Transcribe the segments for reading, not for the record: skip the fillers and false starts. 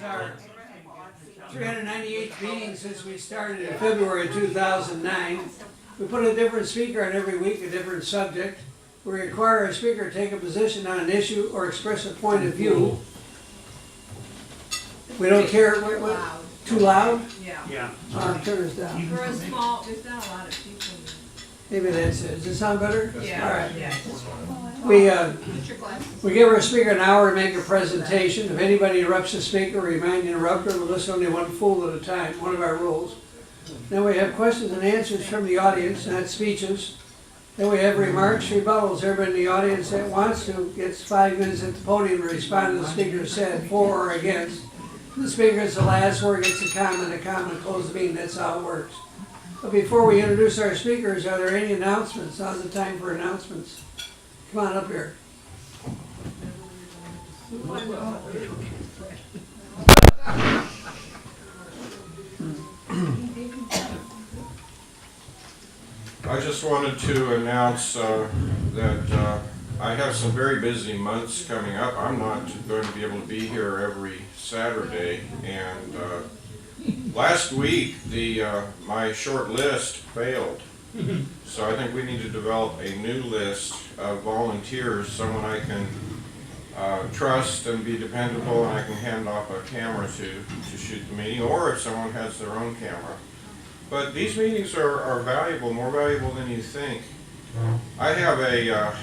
our 398th meeting since we started in February 2009. We put a different speaker on every week, a different subject. We require a speaker to take a position on an issue or express a point of view. We don't care. Too loud? Yeah. Turn this down. For a small, there's not a lot of people. Maybe that's it. Does it sound better? Yeah. All right. Yeah. We give our speaker an hour to make a presentation. If anybody interrupts the speaker, we remind the interrupter to listen only one fool at a time, one of our rules. Then we have questions and answers from the audience, not speeches. Then we have remarks, rebuttals. Everybody in the audience that wants to gets 5 minutes at the podium to respond to the speaker said, for or against. The speaker is the last word, gets a comment, close the meeting. That's how it works. But before we introduce our speakers, are there any announcements? Now's the time for announcements. Come on up here. I just wanted to announce that I have some very busy months coming up. I'm not going to be able to be here every Saturday, and last week my short list failed. So I think we need to develop a new list of volunteers, someone I can trust and be dependable, and I can hand off a camera to shoot the meeting, or if someone has their own camera. But these meetings are valuable, more valuable than you think. I have a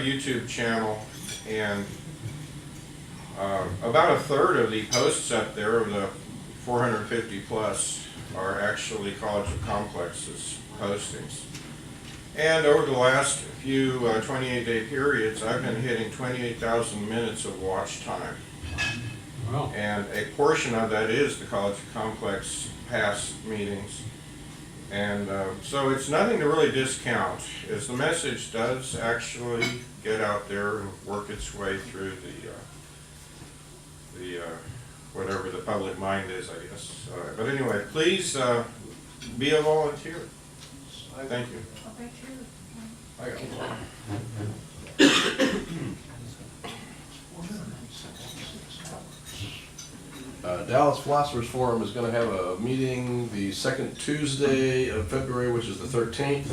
YouTube channel, and about a third of the posts up there, of the 450 plus, are actually College of Complexes postings. And over the last few 28-day periods, I've been hitting 28,000 minutes of watch time. Wow. And a portion of that is the College of Complex past meetings. And so it's nothing to really discount, as the message does actually get out there and work its way through the whatever the public mind is, I guess. But anyway, please be a volunteer. Thank you. I got one. Dallas Philosophers Forum is going to have a meeting the second Tuesday of February, which is the 13th,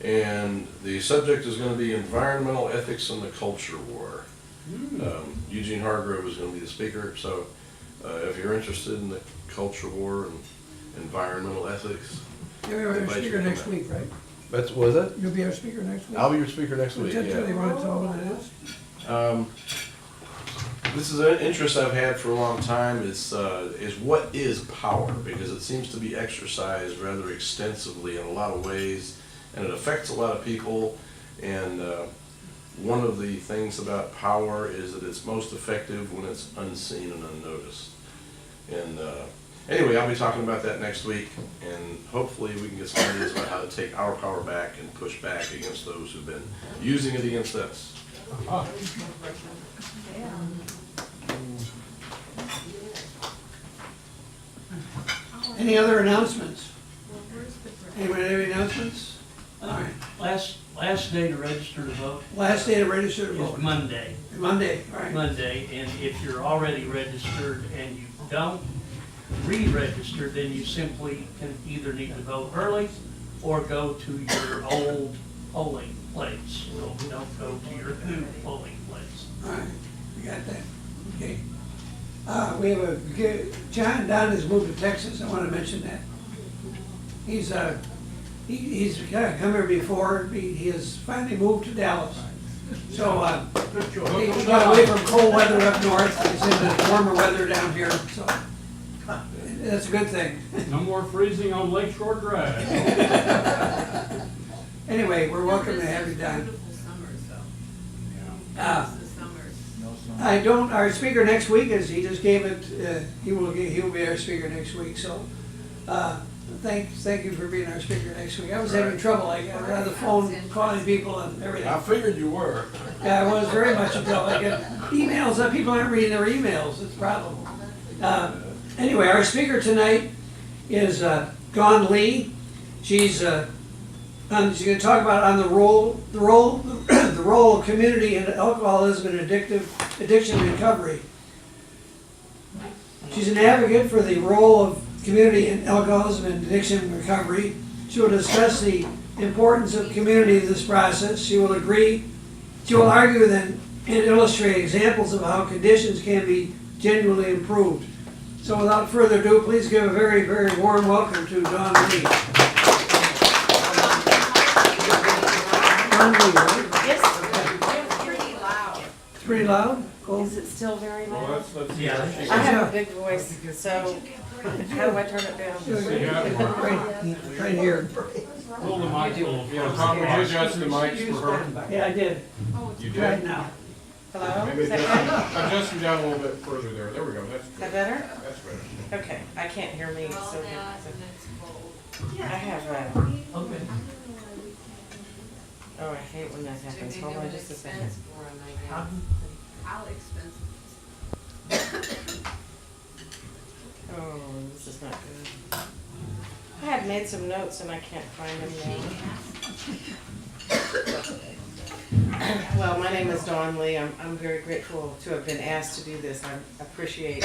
and the subject is going to be environmental ethics and the culture war. Eugene Hargrove is going to be the speaker, so if you're interested in the culture war and environmental ethics, You're our speaker next week, right? what is that? You'll be our speaker next week? I'll be your speaker next week. Tell Yeah. you want to tell what it is? This is an interest I've had for a long time, is what is power, because it seems to be exercised rather extensively in a lot of ways, and it affects a lot of people, and one of the things about power is that it's most effective when it's unseen and unnoticed. And anyway, I'll be talking about that next week, and hopefully we can get some ideas about how to take our power back and push back against those who've been using it against us. Any other announcements? Anyone have any announcements? All right. Last day to register to vote Last day to register to is vote. Monday. Monday, all right. Monday, and if you're already registered and you don't re-register, then you simply can either need to vote early or go to your old polling place. So don't go to your new polling place. All right, we got that. Okay. We have John Don has moved to Texas. I want to mention that. He's kind of come here before. He has finally moved to Dallas. So he got away from cold weather up north. He's in the warmer weather down here. So that's a good thing. No more freezing on Lakeshore Drive. Anyway, we're welcome to have you, Don. Beautiful summers, though. Uh, The summers. I don't. Our speaker next week is. He just gave it. He will be our speaker next week. So, thank you for being our speaker next week. I was having trouble. I got on the phone calling people and everything. I figured you were. Yeah, I was very much in trouble. I get emails that people aren't reading their emails. It's a problem. Anyway, our speaker tonight is Dawn Lee. She's going to talk about on the role of community in alcoholism and addiction recovery. She's an advocate for the role of community in alcoholism and addiction recovery. She will discuss the importance of community in this process. She will argue then and illustrate examples of how conditions can be genuinely improved. So without further ado, please give a very, very warm welcome to Dawn Lee. Dawn Lee, right? It's pretty loud. It's pretty loud? Cool. Is it still very Well, loud? let's see. Yeah. I have a big voice, so how do I turn it down? Right here. Pull the mic a little. Tom, would you adjust the mics for her? Yeah, I did. You Right did? now. Hello? Maybe Is that better? adjust them down a little bit further there. There we go. That's Is good. that better? That's better. Okay, I can't hear me, so I have Okay. oh, I hate when that happens. Hold on just a second. How expensive? Oh, this is not good. I had made some notes and I can't find them now. Well, my name is Dawn Lee. I'm very grateful to have been asked to do this. I appreciate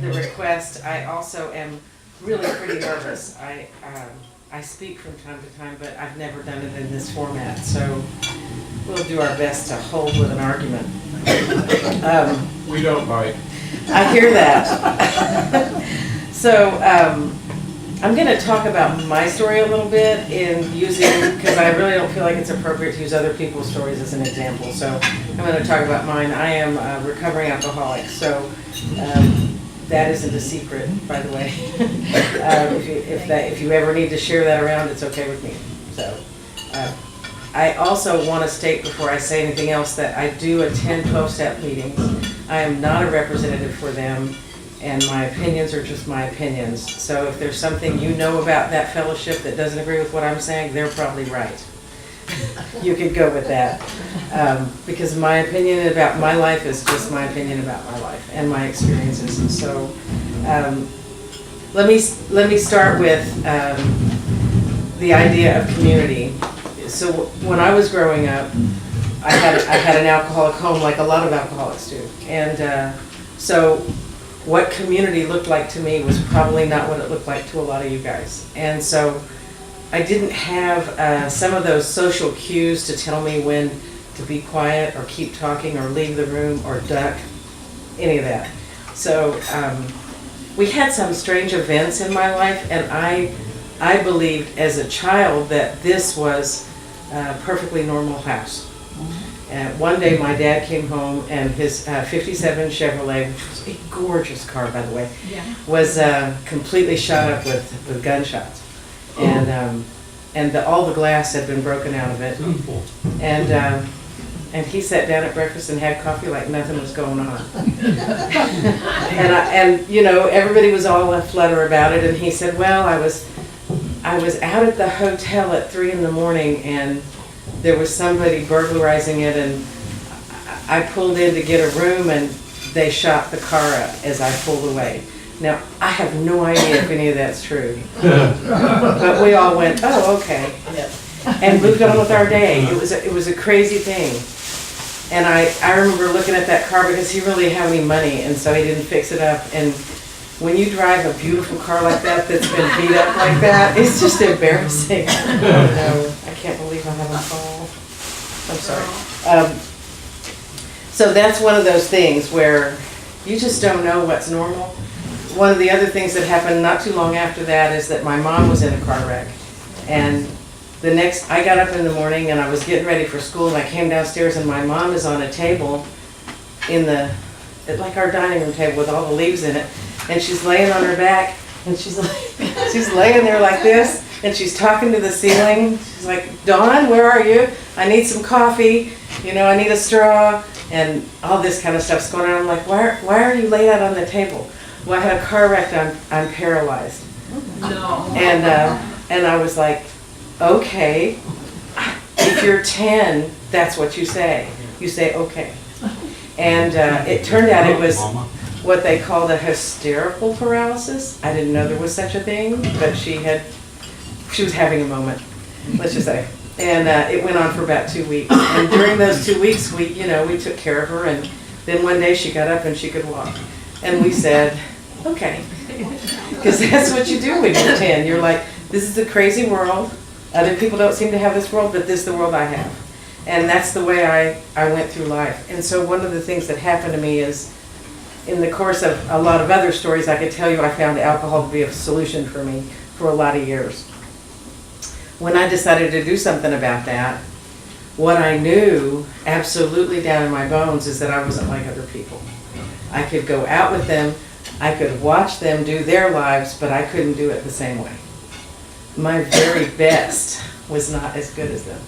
the request. I also am really pretty nervous. I speak from time to time, but I've never done it in this format, so we'll do our best to hold with an argument. We don't bite. I hear that. So, I'm going to talk about my story a little bit in using, because I really don't feel like it's appropriate to use other people's stories as an example. So, I'm going to talk about mine. I am a recovering alcoholic, so that isn't a secret, by the way. If you ever need to share that around, it's okay with me. So, I also want to state before I say anything else that I do attend 12-step meetings. I am not a representative for them, and my opinions are just my opinions. So if there's something you know about that fellowship that doesn't agree with what I'm saying, they're probably right. You could go with that. Because my opinion about my life is just my opinion about my life and my experiences. And so let me start with the idea of community. So when I was growing up, I had an alcoholic home like a lot of alcoholics do. And so what community looked like to me was probably not what it looked like to a lot of you guys. And so I didn't have some of those social cues to tell me when to be quiet or keep talking or leave the room or duck, any of that. So we had some strange events in my life, and I believed as a child that this was a perfectly normal house. One day my dad came home and his 57 Chevrolet, which was a gorgeous car by the way, was completely shot up with gunshots. And all the glass had been broken out of it. And he sat down at breakfast and had coffee like nothing was going on. and you know, everybody was all aflutter about it, and he said, well, I was out at the hotel at 3 in the morning and there was somebody burglarizing it, and I pulled in to get a room and they shot the car up as I pulled away. Now, I have no idea if any of that's true. But we all went, oh, okay. And moved on with our day. It was a crazy thing. And I remember looking at that car because he really didn't have any money, and so he didn't fix it up. And when you drive a beautiful car like that that's been beat up like that, it's just embarrassing. No, I can't believe I have a fall. I'm sorry. So that's one of those things where you just don't know what's normal. One of the other things that happened not too long after that is that my mom was in a car wreck. And I got up in the morning and I was getting ready for school, and I came downstairs and my mom is on a table like our dining room table with all the leaves in it. And she's laying on her back, and she's laying there like this, and she's talking to the ceiling. She's like, Dawn, where are you? I need some coffee, I need a straw, and all this kind of stuff's going on. I'm like, why are you laid out on the table? Well, I had a car wreck, I'm paralyzed. No. And I was like, okay, if you're 10, that's what you say. You say, okay. And it turned out it was what they called a hysterical paralysis. I didn't know there was such a thing, but she was having a moment, let's just say. And it went on for about 2 weeks. And during those 2 weeks, we took care of her. And then one day she got up and she could walk. And we said, okay. Because that's what you do when you're 10. You're like, this is a crazy world. Other people don't seem to have this world, but this is the world I have. And that's the way I went through life. And so one of the things that happened to me is, in the course of a lot of other stories, I could tell you I found alcohol to be a solution for me for a lot of years. When I decided to do something about that, what I knew absolutely down in my bones is that I wasn't like other people. I could go out with them, I could watch them do their lives, but I couldn't do it the same way. My very best was not as good as them.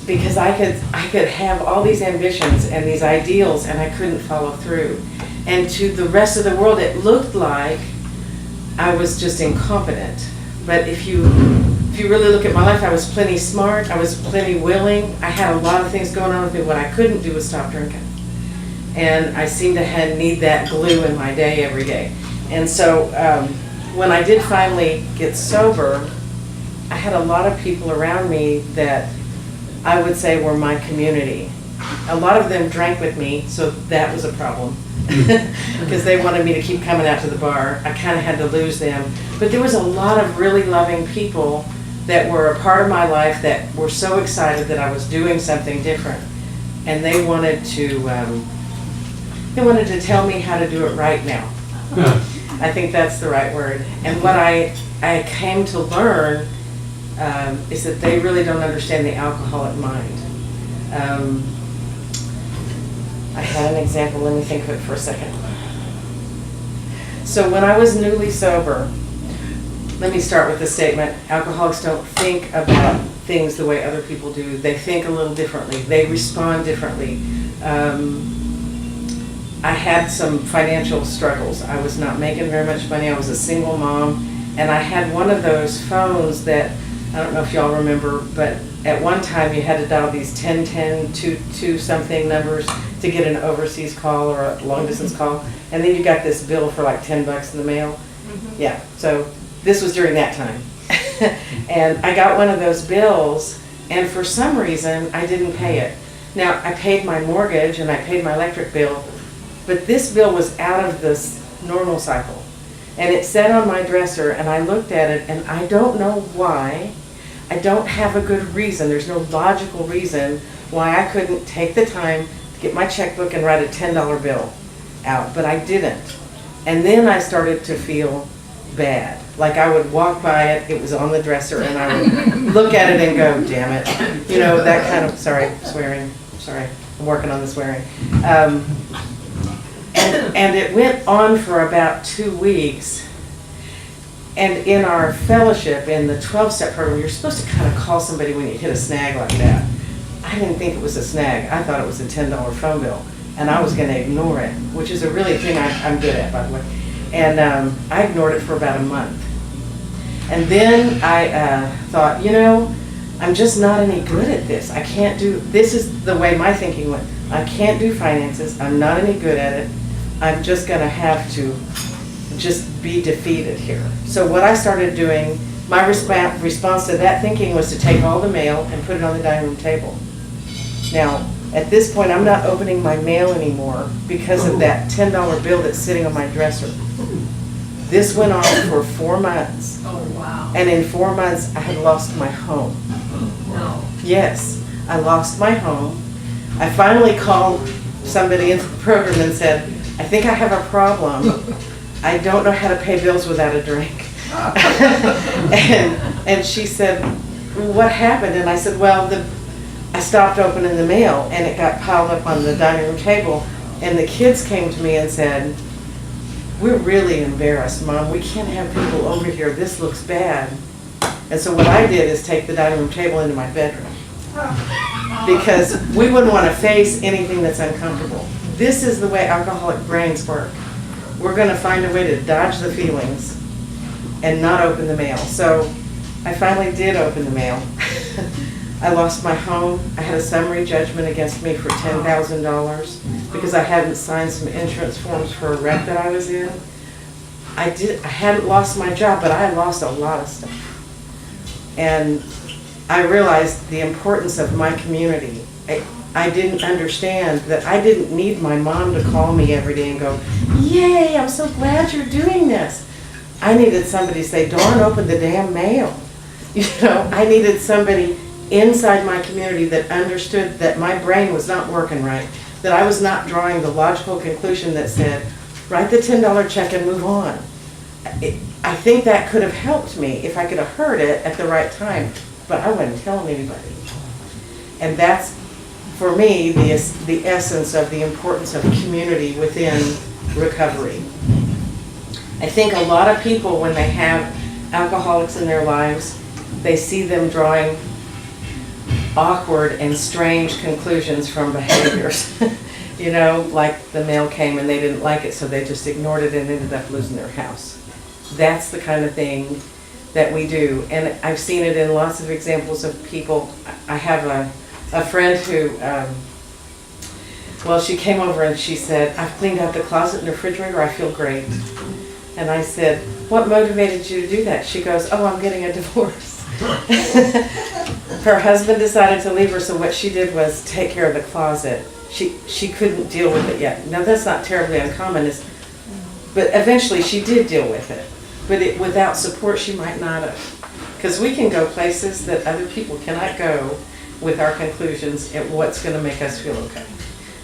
Because I could have all these ambitions and these ideals and I couldn't follow through. And to the rest of the world it looked like I was just incompetent. But if you really look at my life, I was plenty smart, I was plenty willing, I had a lot of things going on with me. What I couldn't do was stop drinking. And I seemed to need that glue in my day every day. And so when I did finally get sober, I had a lot of people around me that I would say were my community. A lot of them drank with me, so that was a problem. Because they wanted me to keep coming out to the bar. I kind of had to lose them. But there was a lot of really loving people that were a part of my life that were so excited that I was doing something different. And they wanted to tell me how to do it right now. I think that's the right word. And what I came to learn is that they really don't understand the alcoholic mind. I had an example, let me think of it for a second. So when I was newly sober, let me start with the statement, alcoholics don't think about things the way other people do. They think a little differently. They respond differently. I had some financial struggles. I was not making very much money. I was a single mom, and I had one of those phones that, I don't know if y'all remember, but at one time you had to dial these 1010 2 something numbers to get an overseas call or a long distance call, and then you got this bill for like $10 in the mail. Mm-hmm. Yeah, so this was during that time. And I got one of those bills, and for some reason I didn't pay it. Now, I paid my mortgage and I paid my electric bill, but this bill was out of this normal cycle. And it sat on my dresser, and I looked at it, and I don't know why. I don't have a good reason. There's no logical reason why I couldn't take the time to get my checkbook and write a $10 bill out, but I didn't. And then I started to feel bad. Like I would walk by it, it was on the dresser, and I would look at it and go, damn it. You know, that kind of, sorry, swearing, sorry, I'm working on the swearing. And it went on for about 2 weeks. And in our fellowship, in the 12-step program, you're supposed to kind of call somebody when you hit a snag like that. I didn't think it was a snag. I thought it was a $10 phone bill. And I was going to ignore it, which is a really thing I'm good at, by the way. And I ignored it for about a month. And then I thought, you know, I'm just not any good at this. I can't do, this is the way my thinking went. I can't do finances. I'm not any good at it. I'm just going to have to just be defeated here. So what I started doing, my response to that thinking was to take all the mail and put it on the dining room table. Now, at this point, I'm not opening my mail anymore because of that $10 bill that's sitting on my dresser. This went on for 4 months. Oh, wow. And in 4 months, I had lost my home. No. Yes, I lost my home. I finally called somebody into the program and said, I think I have a problem. I don't know how to pay bills without a drink. and she said, what happened? And I said, well, I stopped opening the mail and it got piled up on the dining room table. And the kids came to me and said, we're really embarrassed, Mom. We can't have people over here. This looks bad. And so what I did is take the dining room table into my bedroom. Because we wouldn't want to face anything that's uncomfortable. This is the way alcoholic brains work. We're going to find a way to dodge the feelings and not open the mail. So I finally did open the mail. I lost my home. I had a summary judgment against me for $10,000 because I hadn't signed some insurance forms for a wreck that I was in. I hadn't lost my job, but I had lost a lot of stuff. And I realized the importance of my community. I didn't understand that I didn't need my mom to call me every day and go, yay, I'm so glad you're doing this. I needed somebody to say, Dawn, open the damn mail. You know, I needed somebody inside my community that understood that my brain was not working right, that I was not drawing the logical conclusion that said, write the $10 check and move on. I think that could have helped me if I could have heard it at the right time, but I wasn't telling anybody. And that's, for me, the essence of the importance of community within recovery. I think a lot of people, when they have alcoholics in their lives, they see them drawing awkward and strange conclusions from behaviors. You know, like the mail came and they didn't like it, so they just ignored it and ended up losing their house. That's the kind of thing that we do. And I've seen it in lots of examples of people. I have a friend who, well, she came over and she said, I've cleaned out the closet and the refrigerator, I feel great. And I said, what motivated you to do that? She goes, oh, I'm getting a divorce. Her husband decided to leave her, so what she did was take care of the closet. She couldn't deal with it yet. Now that's not terribly uncommon, but eventually she did deal with it. But without support she might not have. Because we can go places that other people cannot go with our conclusions and what's going to make us feel okay.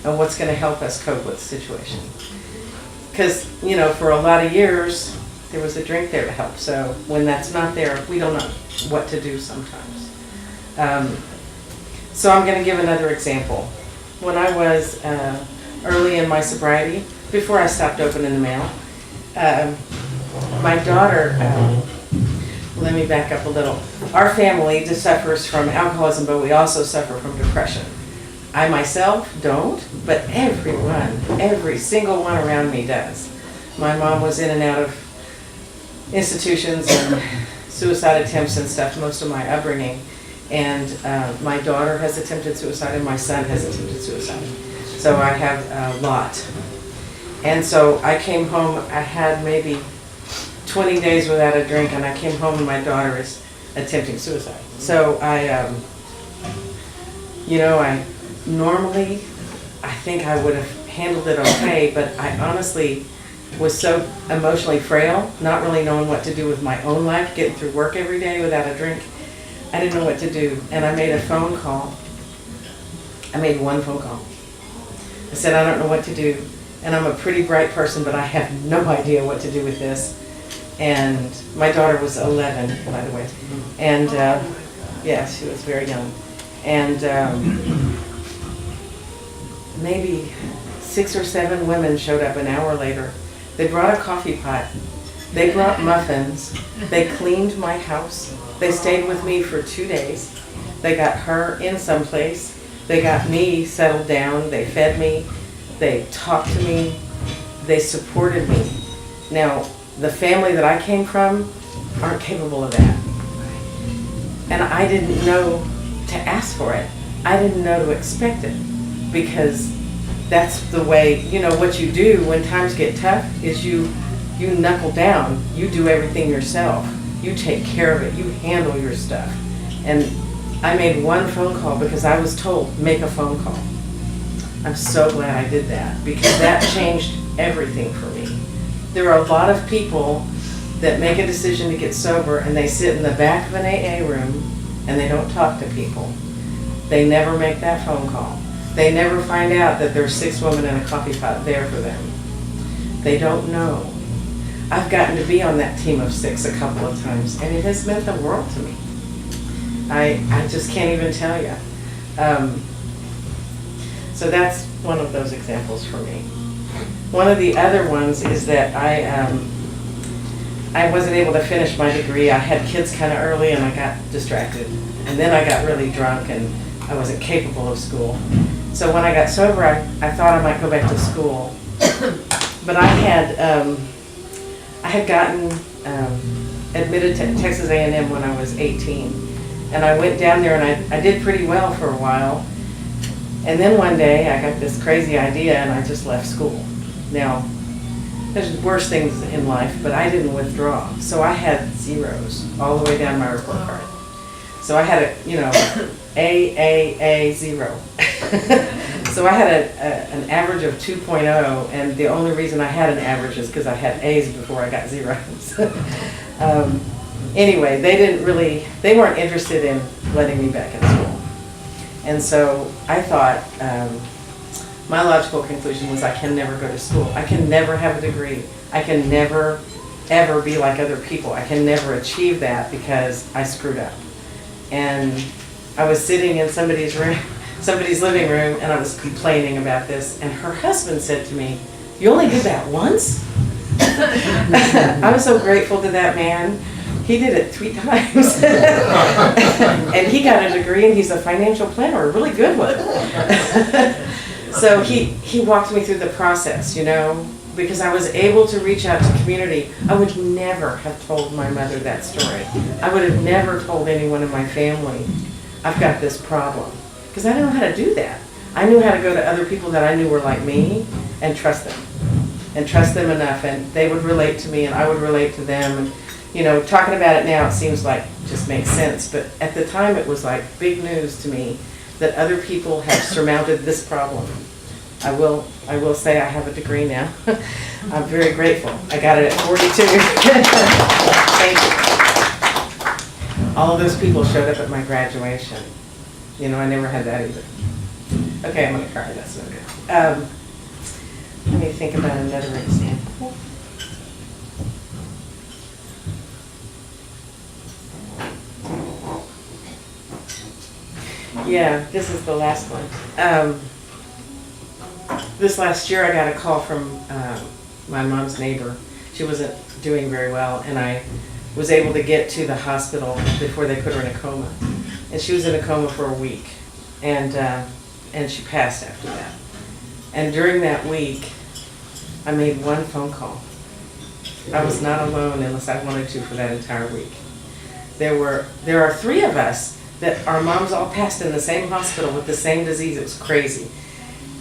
And what's going to help us cope with the situation. Because, you know, for a lot of years, there was a drink there to help. So when that's not there, we don't know what to do sometimes. So I'm going to give another example. When I was early in my sobriety, before I stopped opening the mail, my daughter, let me back up a little. Our family just suffers from alcoholism, but we also suffer from depression. I myself don't, but everyone, every single one around me does. My mom was in and out of institutions and suicide attempts and stuff most of my upbringing. And my daughter has attempted suicide and my son has attempted suicide. So I have a lot. And so I came home, I had maybe 20 days without a drink, and I came home and my daughter is attempting suicide. So I normally, I think I would have handled it okay, but I honestly was so emotionally frail, not really knowing what to do with my own life, getting through work every day without a drink. I didn't know what to do, and I made a phone call. I made one phone call. I said, I don't know what to do, and I'm a pretty bright person, but I have no idea what to do with this. And my daughter was 11, by the way, and yeah, she was very young. And maybe 6 or 7 women showed up an hour later. They brought a coffee pot. They brought muffins. They cleaned my house. They stayed with me for 2 days. They got her in someplace. They got me settled down. They fed me. They talked to me. They supported me. Now, the family that I came from aren't capable of that. And I didn't know to ask for it. I didn't know to expect it, because that's the way, you know, what you do when times get tough is you knuckle down. You do everything yourself. You take care of it. You handle your stuff. And I made one phone call because I was told, make a phone call. I'm so glad I did that, because that changed everything for me. There are a lot of people that make a decision to get sober and they sit in the back of an AA room and they don't talk to people. They never make that phone call. They never find out that there's 6 women in a coffee pot there for them. They don't know. I've gotten to be on that team of 6 a couple of times, and it has meant the world to me. I just can't even tell you. So that's one of those examples for me. One of the other ones is that I wasn't able to finish my degree. I had kids kind of early and I got distracted. And then I got really drunk and I wasn't capable of school. So when I got sober, I thought I might go back to school. But I had gotten admitted to Texas A&M when I was 18. And I went down there and I did pretty well for a while. And then one day I got this crazy idea and I just left school. Now, there's worse things in life, but I didn't withdraw. So I had zeros all the way down my report card. So I had a, AAA 0. So I had an average of 2.0, and the only reason I had an average is because I had A's before I got zeros. Anyway, they weren't interested in letting me back in school. And so I thought, my logical conclusion was I can never go to school. I can never have a degree. I can never, ever be like other people. I can never achieve that because I screwed up. And I was sitting in somebody's living room, and I was complaining about this, and her husband said to me, "You only did that once?" I was so grateful to that man. He did it 3 times. And he got a degree, and he's a financial planner, a really good one. So he walked me through the process, because I was able to reach out to community. I would never have told my mother that story. I would have never told anyone in my family, I've got this problem. Because I didn't know how to do that. I knew how to go to other people that I knew were like me and trust them. And trust them enough, and they would relate to me, and I would relate to them. And, talking about it now, it seems like it just makes sense. But at the time, it was like big news to me that other people have surmounted this problem. I will say I have a degree now. I'm very grateful. I got it at 42. Thank you. All of those people showed up at my graduation. I never had that either. Okay, I'm gonna cry, that's no good. Let me think about another example. Yeah, this is the last one. This last year I got a call from my mom's neighbor. She wasn't doing very well, and I was able to get to the hospital before they put her in a coma. And she was in a coma for a week, and she passed after that. And during that week, I made one phone call. I was not alone unless I wanted to for that entire week. There are 3 of us that our moms all passed in the same hospital with the same disease. It was crazy.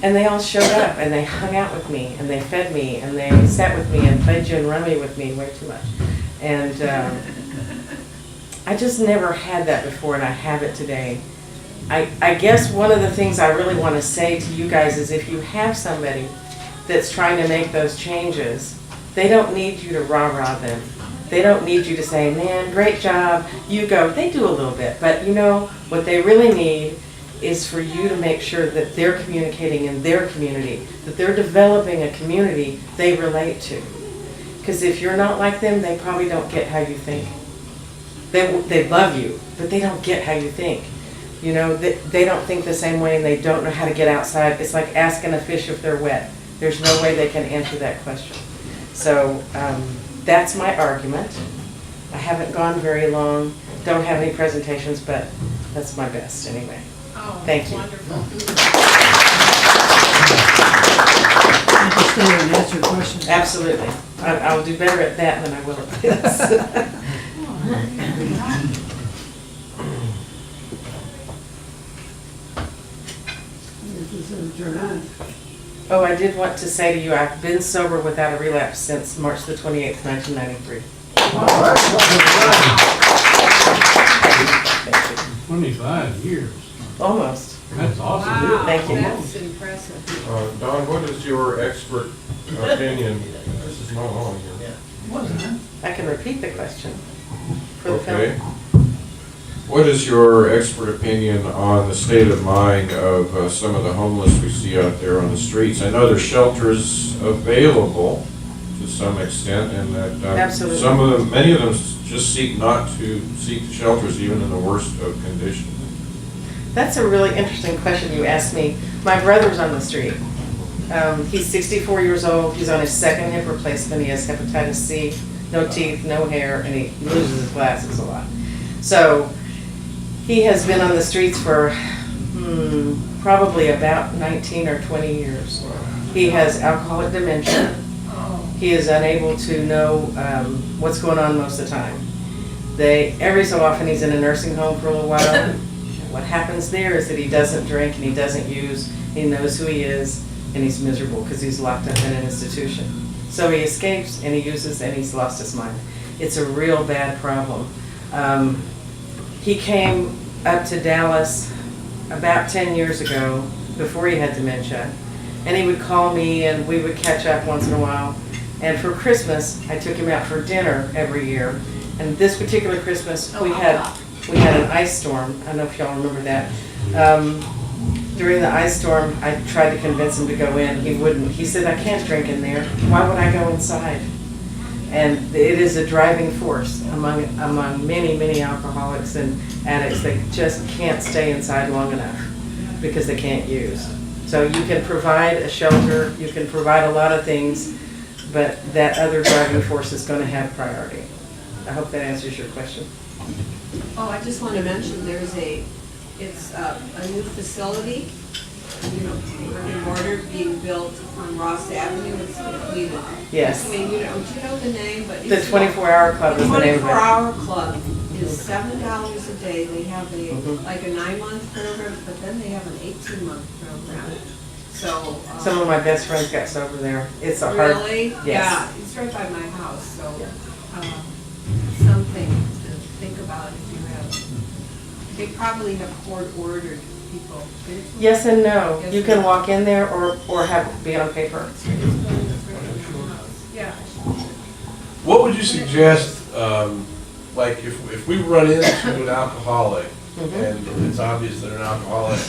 And they all showed up, and they hung out with me, and they fed me, and they sat with me and played gin rummy with me way too much. And I just never had that before, and I have it today. I guess one of the things I really want to say to you guys is if you have somebody that's trying to make those changes, they don't need you to rah-rah them. They don't need you to say, man, great job, you go. They do a little bit, but what they really need is for you to make sure that they're communicating in their community, that they're developing a community they relate to. Because if you're not like them, they probably don't get how you think. They love you, but they don't get how you think. They don't think the same way, and they don't know how to get outside. It's like asking a fish if they're wet. There's no way they can answer that question. So that's my argument. I haven't gone very long, don't have any presentations, but that's my best anyway. Oh, Thank you. wonderful. Can you stand and answer questions? Absolutely. I'll do better at that than I will at this. Turn on. Oh, I did want to say to you, I've been sober without a relapse since March the 28th, 1993. 25 years. Almost. That's awesome. Wow, Thank you. that's impressive. Don, what is your expert opinion? This is not on here. I can repeat the question for the Okay. film. What is your expert opinion on the state of mind of some of the homeless we see out there on the streets? I know there's shelters available to some extent, and that Absolutely. some of them, many of them just seek not to seek the shelters even in the worst of conditions. That's a really interesting question you asked me. My brother's on the street. He's 64 years old. He's on his 2nd hip replacement. He has hepatitis C, no teeth, no hair, and he loses his glasses a lot. So he has been on the streets for probably about 19 or 20 years. He has alcoholic dementia. He is unable to know what's going on most of the time. Every so often he's in a nursing home for a little while. What happens there is that he doesn't drink and he doesn't use, he knows who he is, and he's miserable because he's locked up in an institution. So he escapes and he uses and he's lost his mind. It's a real bad problem. He came up to Dallas about 10 years ago before he had dementia. And he would call me and we would catch up once in a while. And for Christmas, I took him out for dinner every year. And this particular Christmas, we had an ice storm. I don't know if y'all remember that. During the ice storm, I tried to convince him to go in. He wouldn't. He said, I can't drink in there. Why would I go inside? And it is a driving force among many, many alcoholics and addicts that just can't stay inside long enough because they can't use. So you can provide a shelter, you can provide a lot of things, but that other driving force is going to have priority. I hope that answers your question. Oh, I just want to mention, it's a new facility, brick and mortar being built on Ross Avenue, it's completed. Yes. I mean, do you know the name, but. The 24-hour club is the name of it. The 24-hour club is $7 a day. They have like a 9-month program, but then they have an 18-month program. So. Some of my best friends got sober there. It's a hard. Really? Yes. Yeah, it's right by my house, so, something to think about if you have, they probably have court-ordered people. Yes and no. You can walk in there or have it be on paper. Yeah. What would you suggest, like if we run into an alcoholic and it's obvious they're an alcoholic,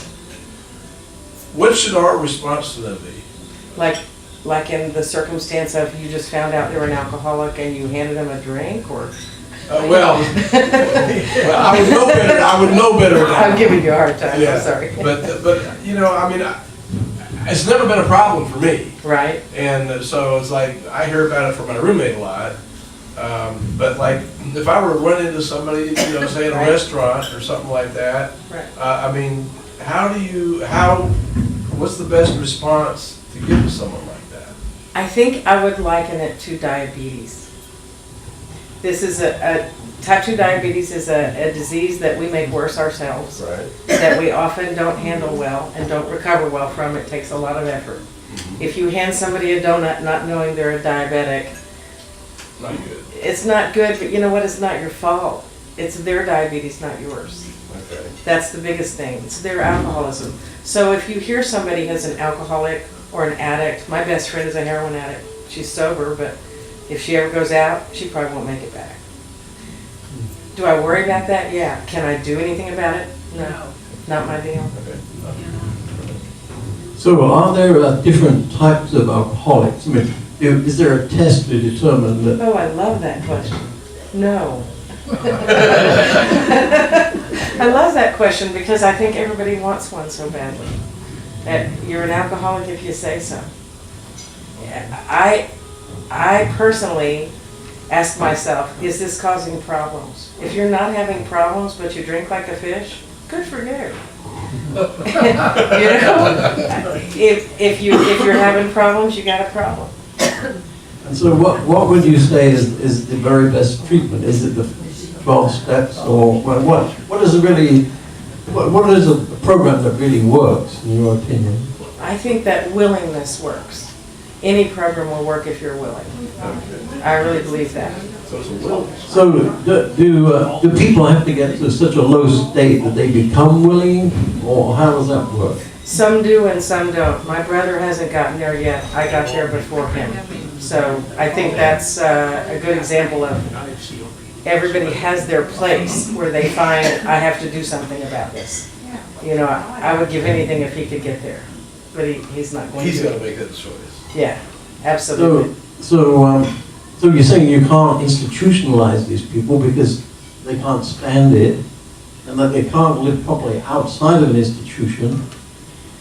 what should our response to them be? Like in the circumstance of you just found out they were an alcoholic and you handed them a drink, or? Well, I would know better. I would know better. Now. I'm giving you a hard time. Yeah. I'm sorry. But I mean, it's never been a problem for me. Right. And so it's like I hear about it from my roommate a lot. But like if I were to run into somebody, say in a Right. restaurant or something like that, Right. I mean, what's the best response to give to someone like that? I think I would liken it to diabetes. This is type 2 diabetes is a disease that we make worse ourselves, Right. that we often don't handle well and don't recover well from. It takes a lot of effort. If you hand somebody a donut not knowing they're a diabetic, Not good. it's not good, but you know what? It's not your fault. It's their diabetes, not yours. Okay. That's the biggest thing. It's their alcoholism. So if you hear somebody has an alcoholic or an addict, my best friend is a heroin addict. She's sober, but if she ever goes out, she probably won't make it back. Do I worry about that? Yeah. Can I do anything about it? No. Not my deal. Okay. So are there different types of alcoholics? I mean, is there a test to determine that? Oh, I love that question. No. I love that question because I think everybody wants one so badly. You're an alcoholic if you say so. I personally ask myself, is this causing problems? If you're not having problems but you drink like a fish, good for you. If you're having problems, you got a problem. And so what would you say is the very best treatment? Is it the 12 steps, or what is a program that really works in your opinion? I think that willingness works. Any program will work if you're willing. I really believe that. So it's a will. So do people have to get to such a low state that they become willing, or how does that work? Some do and some don't. My brother hasn't gotten there yet. I got there before him. So I think that's a good example of everybody has their place where they find, I have to do something about this. I would give anything if he could get there, but he's not going to. He's got to make that choice. Yeah, absolutely. So you're saying you can't institutionalize these people because they can't stand it, and that they can't live properly outside of an institution,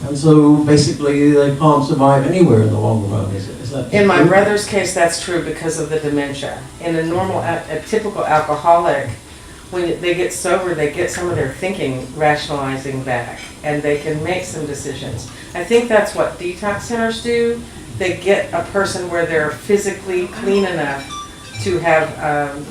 and so basically they can't survive anywhere in the long run. Is that In my true? brother's case, that's true because of the dementia. In a typical alcoholic, when they get sober, they get some of their thinking rationalizing back, and they can make some decisions. I think that's what detox centers do. They get a person where they're physically clean enough to have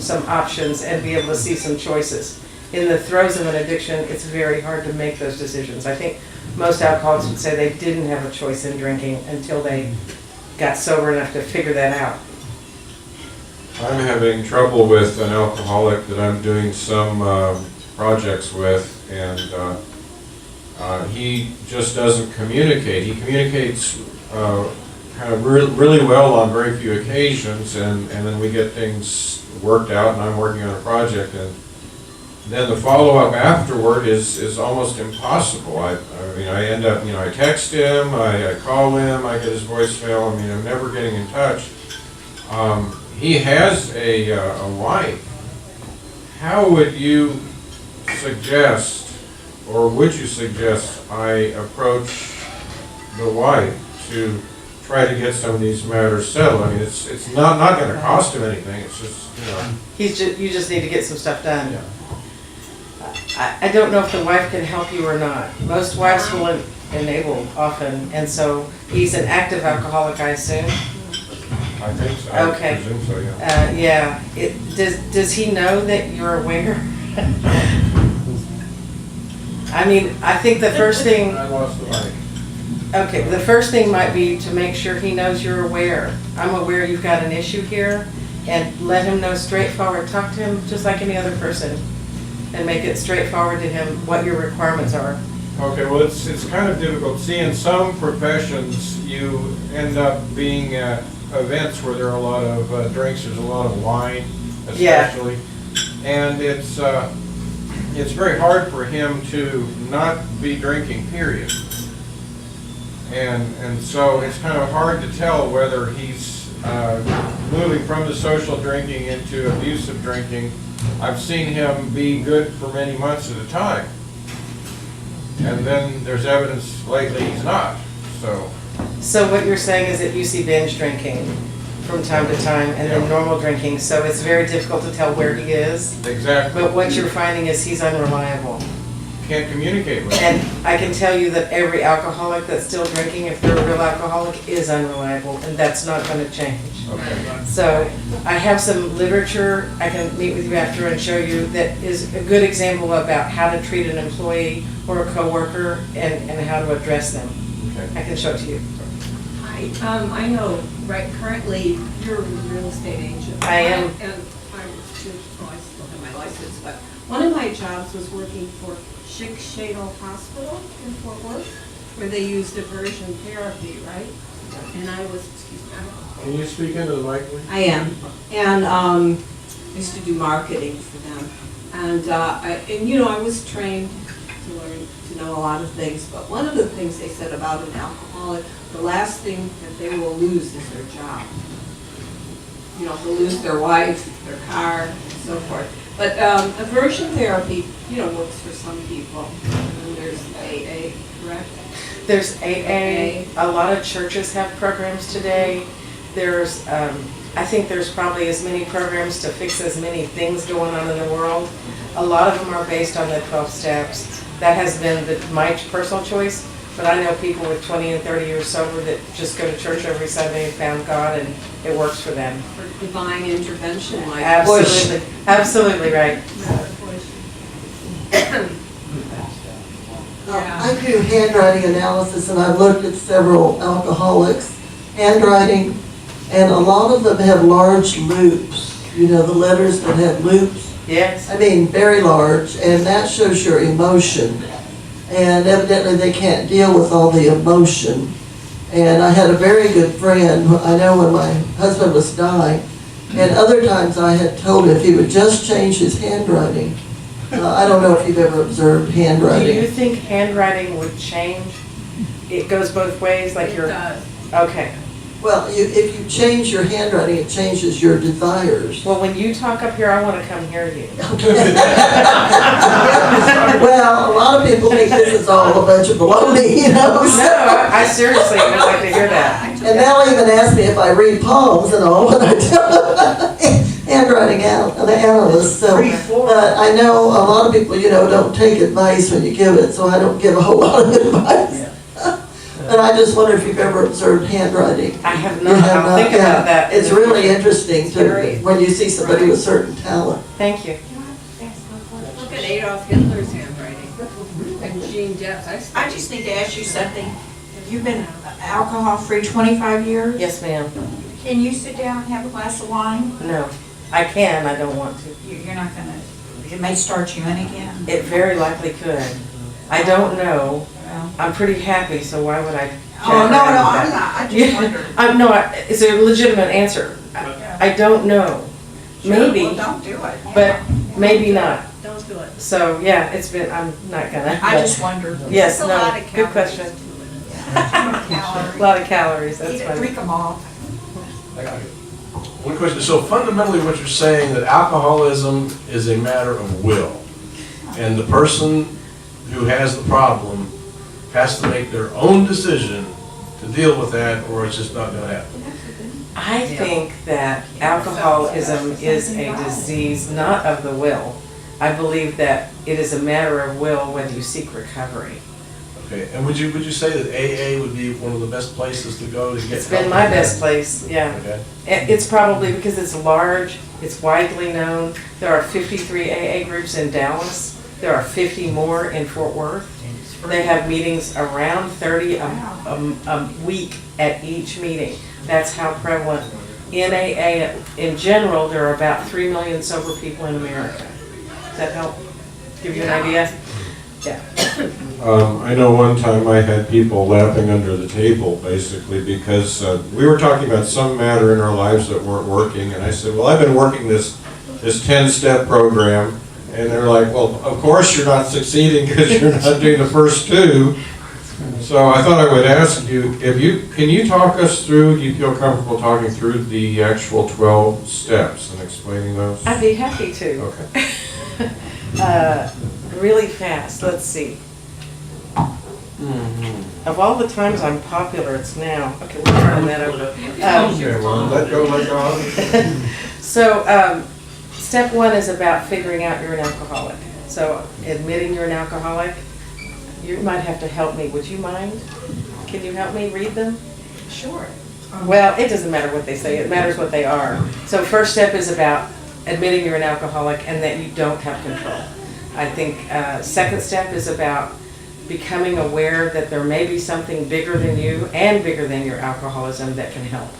some options and be able to see some choices. In the throes of an addiction, it's very hard to make those decisions. I think most alcoholics would say they didn't have a choice in drinking until they got sober enough to figure that out. I'm having trouble with an alcoholic that I'm doing some projects with, and He just doesn't communicate. He communicates kind of really well on very few occasions, and then we get things worked out, and I'm working on a project, and then the follow-up afterward is almost impossible. I mean, I end up, I text him, I call him, I get his voicemail. I mean, I'm never getting in touch. He has a wife. How would you suggest, or would you suggest I approach the wife to try to get some of these matters settled? I mean, it's not going to cost him anything. It's just, You just need to get some stuff done. Yeah. I don't know if the wife can help you or not. Most wives will enable often, and so he's an active alcoholic, I assume. I think so. Okay. I presume so, yeah. Yeah. Does he know that you're aware? I mean, I think the first thing, I lost the mic. okay, the first thing might be to make sure he knows you're aware. I'm aware you've got an issue here, and let him know straightforward. Talk to him just like any other person, and make it straightforward to him what your requirements are. Okay, well, it's kind of difficult. See, in some professions, you end up being at events where there are a lot of drinks, there's a lot of wine, especially. And it's very hard for him to not be drinking, period. And so it's kind of hard to tell whether he's moving from the social drinking into abusive drinking. I've seen him be good for many months at a time. And then there's evidence lately he's not, so. So what you're saying is that you see binge drinking from time to time, and then Yeah. normal drinking, so it's very difficult to tell where he is. Exactly. But what you're finding is he's unreliable. Can't communicate with him. And I can tell you that every alcoholic that's still drinking, if they're a real alcoholic, is unreliable, and that's not going to change. Okay. So I have some literature I can meet with you after and show you that is a good example about how to treat an employee or a coworker and how to address them. Okay. I can show it to you. I know, right, currently, you're a real estate agent. I am. And I still have my license, but one of my jobs was working for Schick-Shadle Hospital in Fort Worth, where they use diversion therapy, right? And I was, excuse me, I don't know. Can you speak into the mic, please? I am, and I used to do marketing for them. And I was trained to learn, to know a lot of things, but one of the things they said about an alcoholic, the last thing that they will lose is their job. They'll lose their wife, their car, and so forth. But aversion therapy, works for some people. And there's AA, correct? There's AA. A lot of churches have programs today. There's, I think there's probably as many programs to fix as many things going on in the world. A lot of them are based on the 12 steps. That has been my personal choice, but I know people with 20 and 30 years sober that just go to church every Sunday and found God, and it works for them. For divine intervention, like Absolutely, absolutely right. I do handwriting analysis, and I've looked at several alcoholics' handwriting, and a lot of them have large loops. The letters that have loops. Yes. I mean, very large, and that shows your emotion. And evidently they can't deal with all the emotion. And I had a very good friend, I know when my husband was dying, and other times I had told him if he would just change his handwriting. I don't know if you've ever observed Do you handwriting. think handwriting would change? It goes both ways, like It you're, does. okay. Well, if you change your handwriting, it changes your desires. Well, when you talk up here, I want to come hear you. Well, a lot of people think this is all a bunch of baloney, No, I seriously would like to hear that. And they'll even ask me if I read palms and all, and I tell handwriting analyst. So, but I know a lot of people, don't take advice when you give it, so I don't give a whole lot of advice. But I just wonder if you've ever observed handwriting. I have You not, have I'll think yeah. about that. It's really interesting Very. when you see somebody with certain talent. Thank you. Look at Adolf Hitler's handwriting. And Jean Depp's. I just need to ask you something. You've been alcohol-free 25 years? Yes, ma'am. Can you sit down and have a glass of wine? No, I can, I don't want to. You're not gonna, it may start you in again. It very likely could. I don't know. I'm pretty happy, so why would I? Oh, no, no, jack I'm around not, I with just that? wondered. No, it's a legitimate answer. I don't know. Sure, Maybe, well, don't do it. but maybe not. Don't do it. So, yeah, I'm not gonna. I but- just wondered. Yes, It's a lot no, of good calories. question. A Calories. lot of calories, that's Eat it, funny. drink them all. One question, so fundamentally what you're saying that alcoholism is a matter of will. And the person who has the problem has to make their own decision to deal with that, or it's just not gonna happen. I think that alcoholism is a disease not of the will. I believe that it is a matter of will whether you seek recovery. Okay, and would you say that AA would be one of the best places to go to get help? It's been my best place, yeah. Okay. It's probably because it's large, it's widely known. There are 53 AA groups in Dallas. There are 50 more in Fort Worth. They have meetings around 30 a week at each meeting. That's how prevalent. In AA, in general, there are about 3 million sober people in America. Does that help give you an idea? Yeah. I know one time I had people laughing under the table, basically, because we were talking about some matter in our lives that weren't working, and I said, well, I've been working this 10-step program, and they're like, well, of course you're not succeeding because you're not doing the first two. So I thought I would ask you, can you talk us through, do you feel comfortable talking through the actual 12 steps and explaining those? I'd be happy to. Okay. Really fast, let's see. Of all the times I'm popular, it's now. Okay, we're turning that over. Okay, well, let go, let go. So, step one is about figuring out you're an alcoholic. So, admitting you're an alcoholic. You might have to help me. Would you mind? Can you help me read them? Sure. Well, it doesn't matter what they say. It matters what they are. So, first step is about admitting you're an alcoholic and that you don't have control. I think second step is about becoming aware that there may be something bigger than you and bigger than your alcoholism that can help.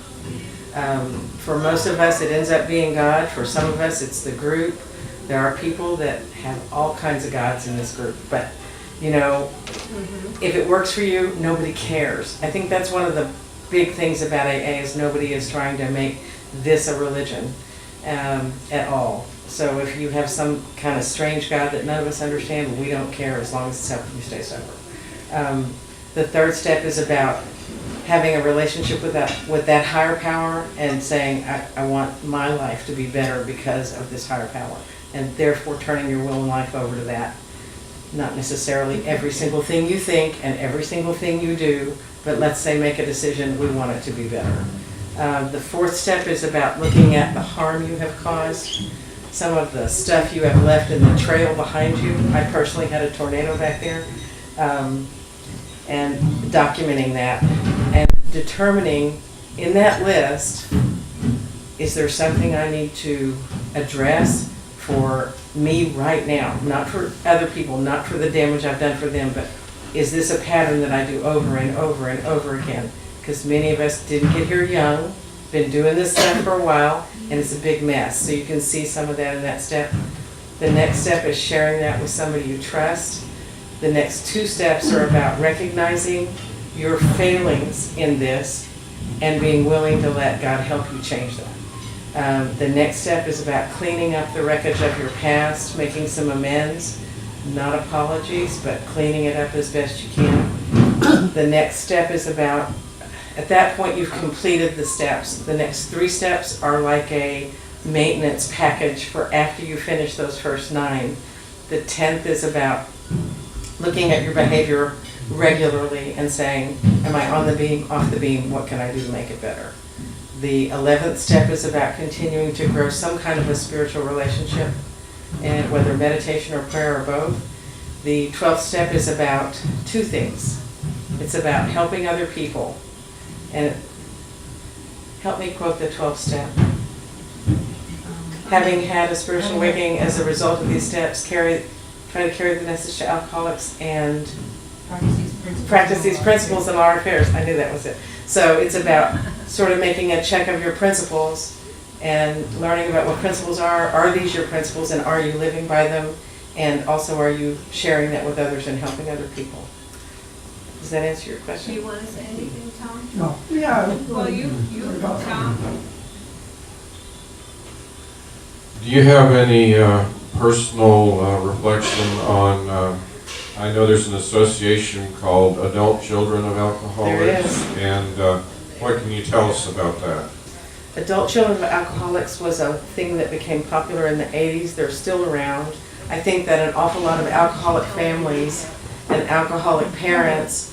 For most of us, it ends up being God. For some of us, it's the group. There are people that have all kinds of gods in this group. But, you know, if it works for you, nobody cares. I think that's one of the big things about AA is nobody is trying to make this a religion at all. So if you have some kind of strange God that none of us understand, we don't care as long as it's helping you stay sober. The third step is about having a relationship with that higher power and saying, I want my life to be better because of this higher power. And therefore turning your will and life over to that. Not necessarily every single thing you think and every single thing you do, but let's say make a decision, we want it to be better. The fourth step is about looking at the harm you have caused. Some of the stuff you have left in the trail behind you. I personally had a tornado back there, and documenting that and determining in that list, is there something I need to address for me right now, not for other people, not for the damage I've done for them, but is this a pattern that I do over and over and over again? Because many of us didn't get here young, been doing this stuff for a while, and it's a big mess. So you can see some of that in that step. The next step is sharing that with somebody you trust. The next two steps are about recognizing your failings in this and being willing to let God help you change that. The next step is about cleaning up the wreckage of your past, making some amends, not apologies, but cleaning it up as best you can. The next step is about, at that point you've completed the steps. The next 3 steps are like a maintenance package for after you finish those first 9. The 10th is about looking at your behavior regularly and saying, am I on the beam, off the beam, what can I do to make it better? The 11th step is about continuing to grow some kind of a spiritual relationship, and whether meditation or prayer or both. The 12th step is about 2 things. It's about helping other people. And help me quote the 12th step. Having had a spiritual awakening as a result of these steps, try to carry the message to alcoholics and practice these principles in all our affairs. I knew that was it. So it's about sort of making a check of your principles and learning about what principles are. Are these your principles and are you living by them? And also, are you sharing that with others and helping other people? Does that answer your Do question? you want to say anything, Tom? No. Yeah. Well, you, Tom? Do you have any personal reflection on, I know there's an association called Adult Children of Alcoholics. There is. And what can you tell us about that? Adult Children of Alcoholics was a thing that became popular in the 80s. They're still around. I think that an awful lot of alcoholic families and alcoholic parents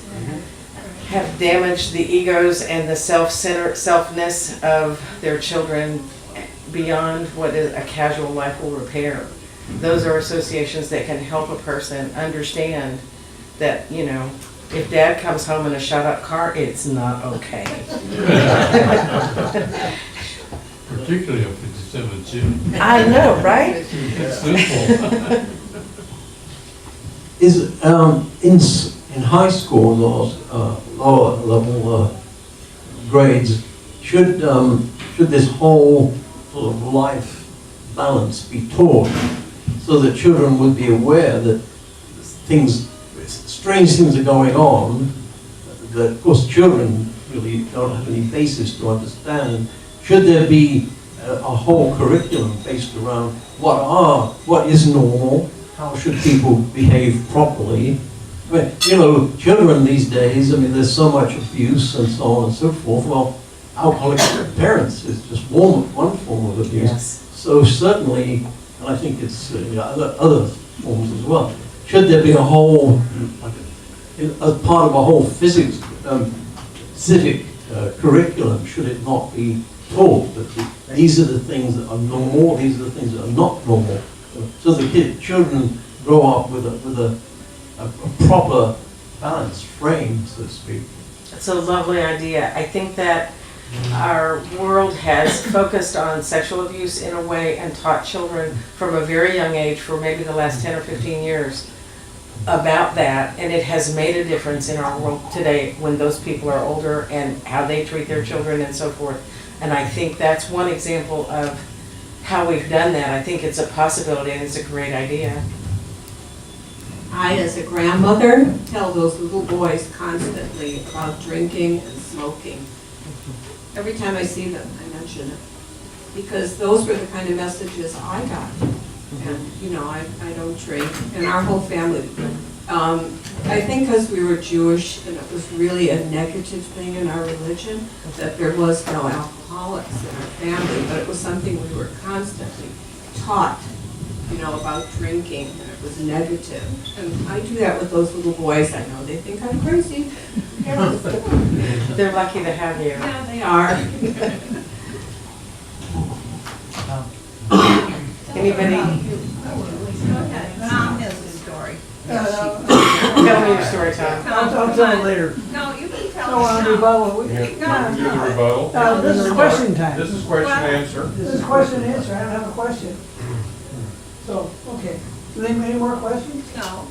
have damaged the egos and the selfness of their children beyond what a casual life will repair. Those are associations that can help a person understand that, you know, if dad comes home in a shut-up car, it's not okay. Particularly if it's 17. I know, right? It's simple. Is in high school or lower level grades, should this whole sort of life balance be taught so that children would be aware that strange things are going on, that of course children really don't have any basis to understand? Should there be a whole curriculum based around what is normal, how should people behave properly? I mean, you know, children these days, I mean, there's so much abuse and so on and so forth. Well, alcoholic parents is just one form of abuse. Yes. So certainly, and I think it's other forms as well. Should there be a whole, as part of a whole civic curriculum, should it not be taught that these are the things that are normal, these are the things that are not normal, so the children grow up with a proper balanced frame, so to speak. It's a lovely idea. I think that our world has focused on sexual abuse in a way and taught children from a very young age for maybe the last 10 or 15 years about that, and it has made a difference in our world today when those people are older and how they treat their children and so forth. And I think that's one example of how we've done that. I think it's a possibility and it's a great idea. I, as a grandmother, tell those little boys constantly about drinking and smoking. Every time I see them, I mention it. Because those were the kind of messages I got. And, you know, I don't drink, and our whole family. I think because we were Jewish, and it was really a negative thing in our religion, that there was no alcoholics in our family, but it was something we were constantly taught, you know, about drinking, and it was negative. And I do that with those little boys. I know they think I'm crazy. They're lucky to have you. Yeah, they are. Anybody? Go ahead, Tom has the story. Tell me your story, Tom. I'll tell it later. No, you can tell No, on us the now. rebuttal. Do the rebuttal. This is question time. This is question and answer. This is question and answer. I don't have a question. So, okay. Any more questions? No,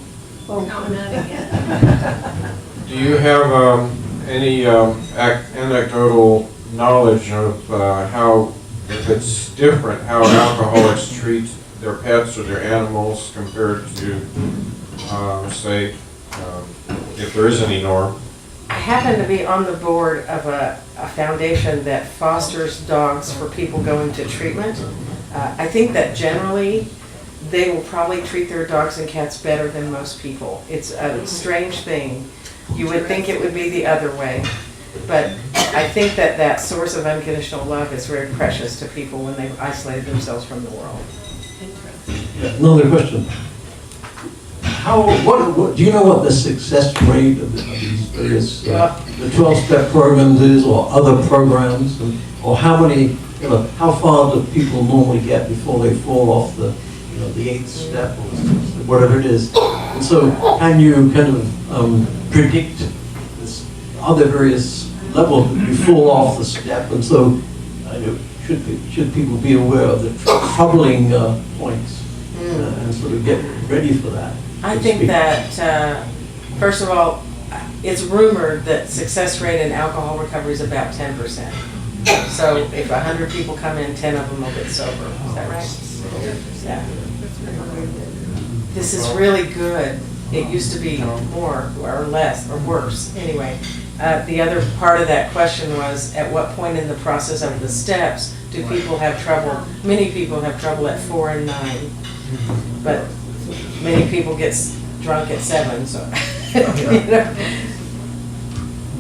Oh, no, not again. Do you have any anecdotal knowledge of how, if it's different, how alcoholics treat their pets or their animals compared to, say, if there is any norm? I happen to be on the board of a foundation that fosters dogs for people going to treatment. I think that generally they will probably treat their dogs and cats better than most people. It's a strange thing. You would think it would be the other way. But I think that that source of unconditional love is very precious to people when they've isolated themselves from the world. Another question. What do you know what the success rate of these various, the 12-step programs is, or other programs, or how many, how far do people normally get before they fall off the 8th step, or whatever it is? And so can you kind of predict this, other various levels that you fall off the step, and so should people be aware of the troubling points and sort of get ready for that? I think that, first of all, it's rumored that success rate in alcohol recovery is about 10%. So if 100 people come in, 10 of them will get sober. Is that right? Yeah. This is really good. It used to be more or less or worse, anyway. The other part of that question was, at what point in the process of the steps do people have trouble? Many people have trouble at 4 and 9, but many people get drunk at 7, so. You know.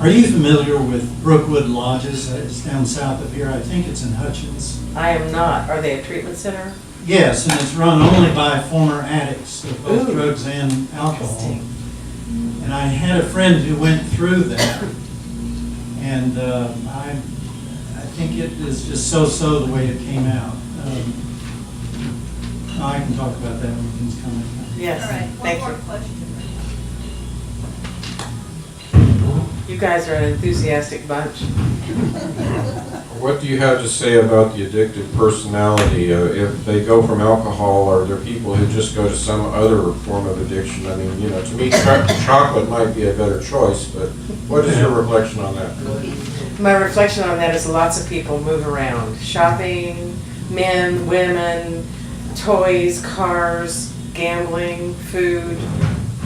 Are you familiar with Brookwood Lodges? It's down south of here. I think it's in Hutchins. I am not. Are they a treatment center? Yes, and it's run only by former addicts of both Ooh. drugs and alcohol. Interesting. And I had a friend who went through that, and I think it is just so-so the way it came out. I can talk about that when things come up. Yes, All right, thank one you. more question. You guys are an enthusiastic bunch. What do you have to say about the addicted personality? If they go from alcohol, or there are people who just go to some other form of addiction? I mean, you know, to me, chocolate might be a better choice, but what is your reflection on that? My reflection on that is lots of people move around. Shopping, men, women, toys, cars, gambling, food,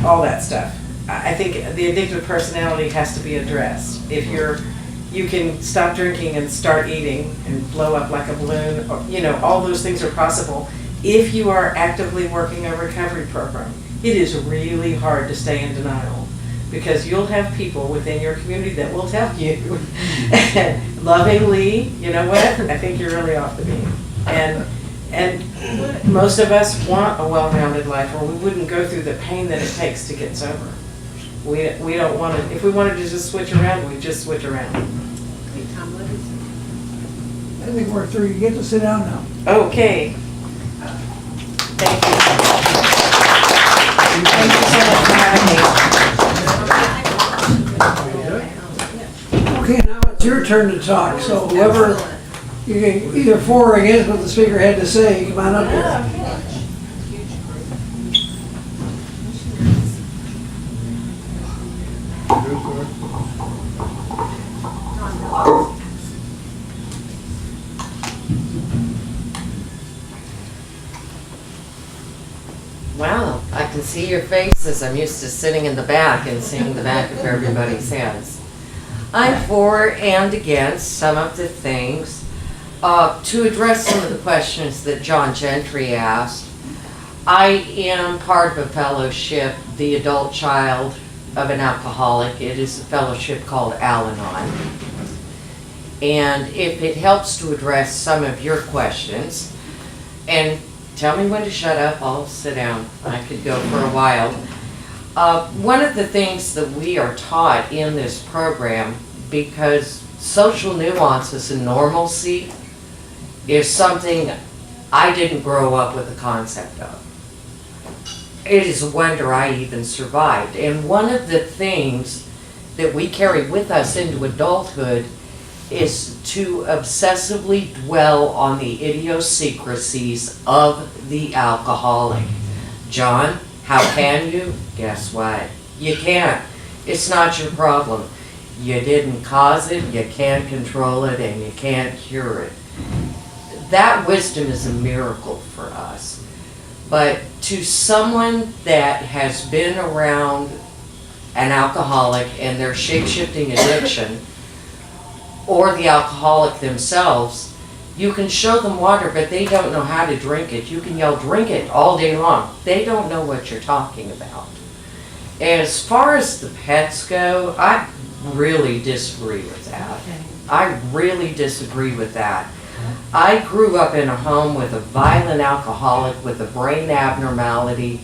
all that stuff. I think the addictive personality has to be addressed. If you can stop drinking and start eating and blow up like a balloon, or, you know, all those things are possible if you are actively working a recovery program. It is really hard to stay in denial because you'll have people within your community that will tell you lovingly, you know what, I think you're really off the beam. And most of us want a well-rounded life, or we wouldn't go through the pain that it takes to get sober. We don't want to, if we wanted to just switch around, we'd just switch around. I think we're through. You get to sit down now. Okay. Thank you. Thank you so much for having me. Okay, now it's your turn to talk, so whoever, you can either for or against what the speaker had to say, come on up here. Wow, I can see your faces. I'm used to sitting in the back and seeing the back of everybody's heads. I'm for and against some of the things. To address some of the questions that John Gentry asked, I am part of a fellowship, the adult child of an alcoholic. It is a fellowship called Al-Anon. And if it helps to address some of your questions, and tell me when to shut up, I'll sit down. I could go for a while. One of the things that we are taught in this program, because social nuances and normalcy is something I didn't grow up with the concept of. It is a wonder I even survived. And one of the things that we carry with us into adulthood is to obsessively dwell on the idiosyncrasies of the alcoholic. John, how can you? Guess what? You can't. It's not your problem. You didn't cause it, you can't control it, and you can't cure it. That wisdom is a miracle for us. But to someone that has been around an alcoholic and their shape-shifting addiction, or the alcoholic themselves, you can show them water, but they don't know how to drink it. You can yell, drink it, all day long. They don't know what you're talking about. As far as the pets go, I really disagree with that. I really disagree with that. I grew up in a home with a violent alcoholic with a brain abnormality,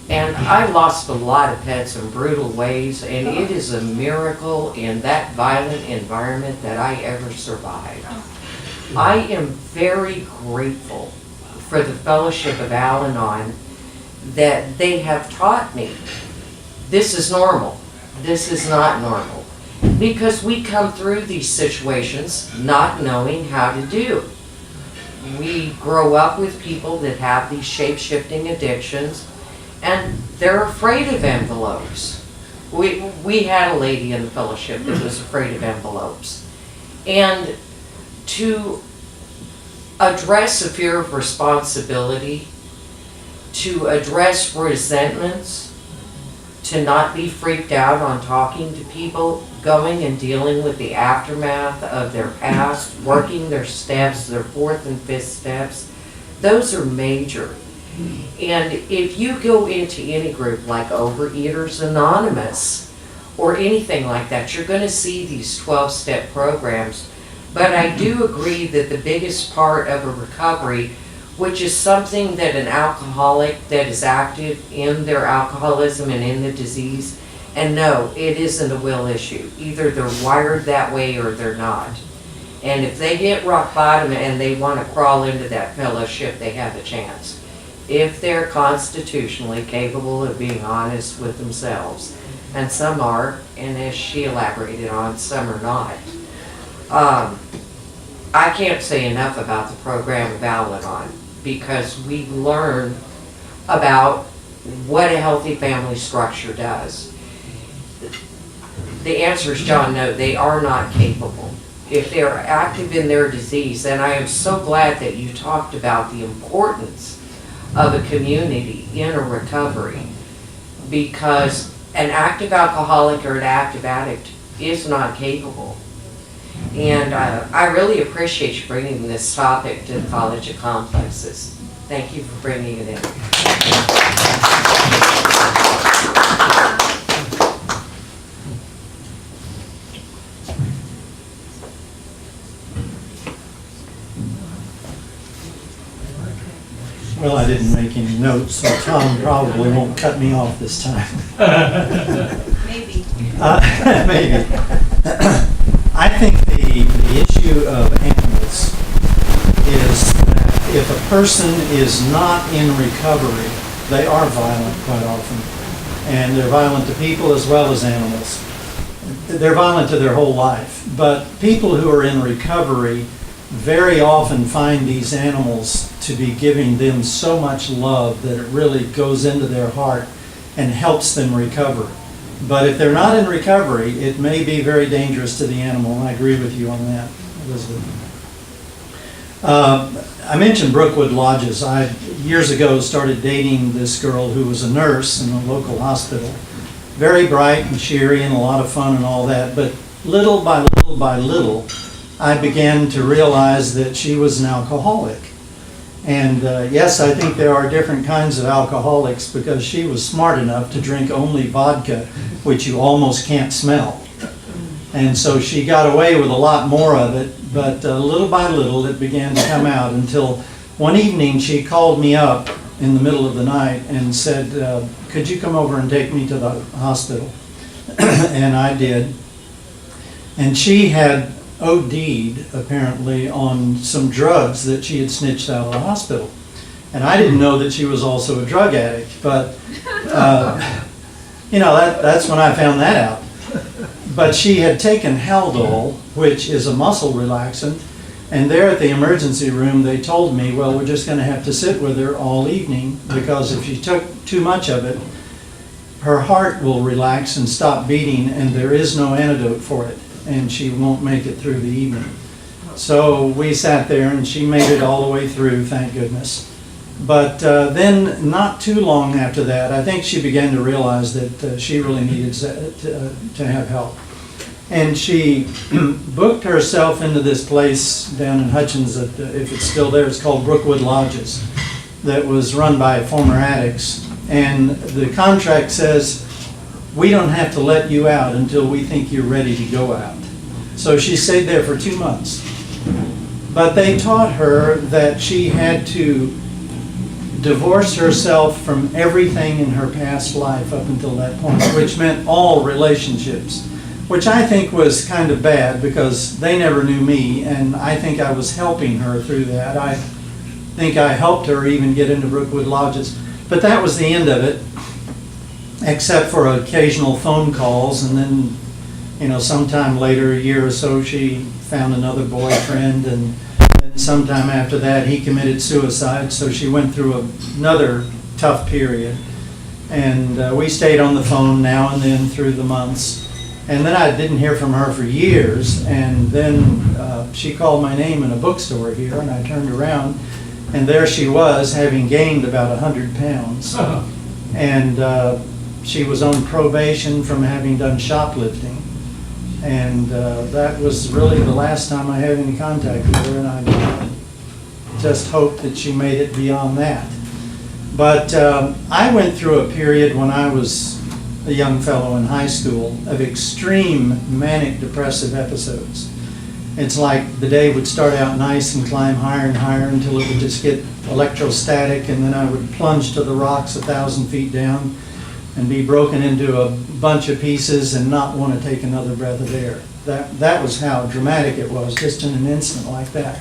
and I lost a lot of pets in brutal ways, and it is a miracle in that violent environment that I ever survived. I am very grateful for the Fellowship of Al-Anon that they have taught me this is normal, this is not normal, because we come through these situations not knowing how to do. We grow up with people that have these shape-shifting addictions, and they're afraid of envelopes. We had a lady in the fellowship that was afraid of envelopes. And to address a fear of responsibility, to address resentments, to not be freaked out on talking to people, going and dealing with the aftermath of their past, working their steps, their fourth and fifth steps. Those are major. And if you go into any group like Overeaters Anonymous or anything like that, you're going to see these 12-step programs. But I do agree that the biggest part of a recovery, which is something that an alcoholic that is active in their alcoholism and in the disease, and no, it isn't a will issue. Either they're wired that way or they're not. And if they hit rock bottom and they want to crawl into that fellowship, they have a chance. If they're constitutionally capable of being honest with themselves. And some are, and as she elaborated on, some are not. I can't say enough about the program of Al-Anon, because we learn about what a healthy family structure does. The answer is, John, no, they are not capable. If they're active in their disease, and I am so glad that you talked about the importance of a community in a recovery, because an active alcoholic or an active addict is not capable. And I really appreciate you bringing this topic to the College of Complexes. Thank you for bringing it in. Well, I didn't make any notes, so Tom probably won't cut me off this time. Maybe. Maybe. I think the issue of animals is that if a person is not in recovery, they are violent quite often. And they're violent to people as well as animals. They're violent to their whole life. But people who are in recovery very often find these animals to be giving them so much love that it really goes into their heart and helps them recover. But if they're not in recovery, it may be very dangerous to the animal, and I agree with you on that, Elizabeth. I mentioned Brookwood Lodges. I, years ago, started dating this girl who was a nurse in a local hospital. Very bright and cheery and a lot of fun and all that, but little by little by little, I began to realize that she was an alcoholic. And yes, I think there are different kinds of alcoholics, because she was smart enough to drink only vodka, which you almost can't smell. And so she got away with a lot more of it, but little by little it began to come out, until one evening she called me up in the middle of the night and said, could you come over and take me to the hospital? And I did. And she had OD'd, apparently, on some drugs that she had snitched out of the hospital. And I didn't know that she was also a drug addict, but, you know, that's when I found that out. But she had taken Haldol, which is a muscle relaxant, and there at the emergency room they told me, well, we're just going to have to sit with her all evening, because if she took too much of it, her heart will relax and stop beating, and there is no antidote for it, and she won't make it through the evening. So we sat there, and she made it all the way through, thank goodness. But then, not too long after that, I think she began to realize that she really needed to have help. And she booked herself into this place down in Hutchins, that, if it's still there, it's called Brookwood Lodges, that was run by former addicts. And the contract says, we don't have to let you out until we think you're ready to go out. So she stayed there for 2 months. But they taught her that she had to divorce herself from everything in her past life up until that point, which meant all relationships, which I think was kind of bad, because they never knew me, and I think I was helping her through that. I think I helped her even get into Brookwood Lodges. But that was the end of it, except for occasional phone calls, and then, you know, sometime later, a year or so, she found another boyfriend, and sometime after that he committed suicide, so she went through another tough period. And we stayed on the phone now and then through the months. And then I didn't hear from her for years, and then she called my name in a bookstore here, and I turned around, And there she was, having gained about 100 pounds. And she was on probation from having done shoplifting. And that was really the last time I had any contact with her, and I just hope that she made it beyond that. But I went through a period when I was a young fellow in high school of extreme manic depressive episodes. It's like the day would start out nice and climb higher and higher until it would just get electrostatic, and then I would plunge to the rocks 1,000 feet down and be broken into a bunch of pieces and not want to take another breath of air. That was how dramatic it was, just in an instant like that.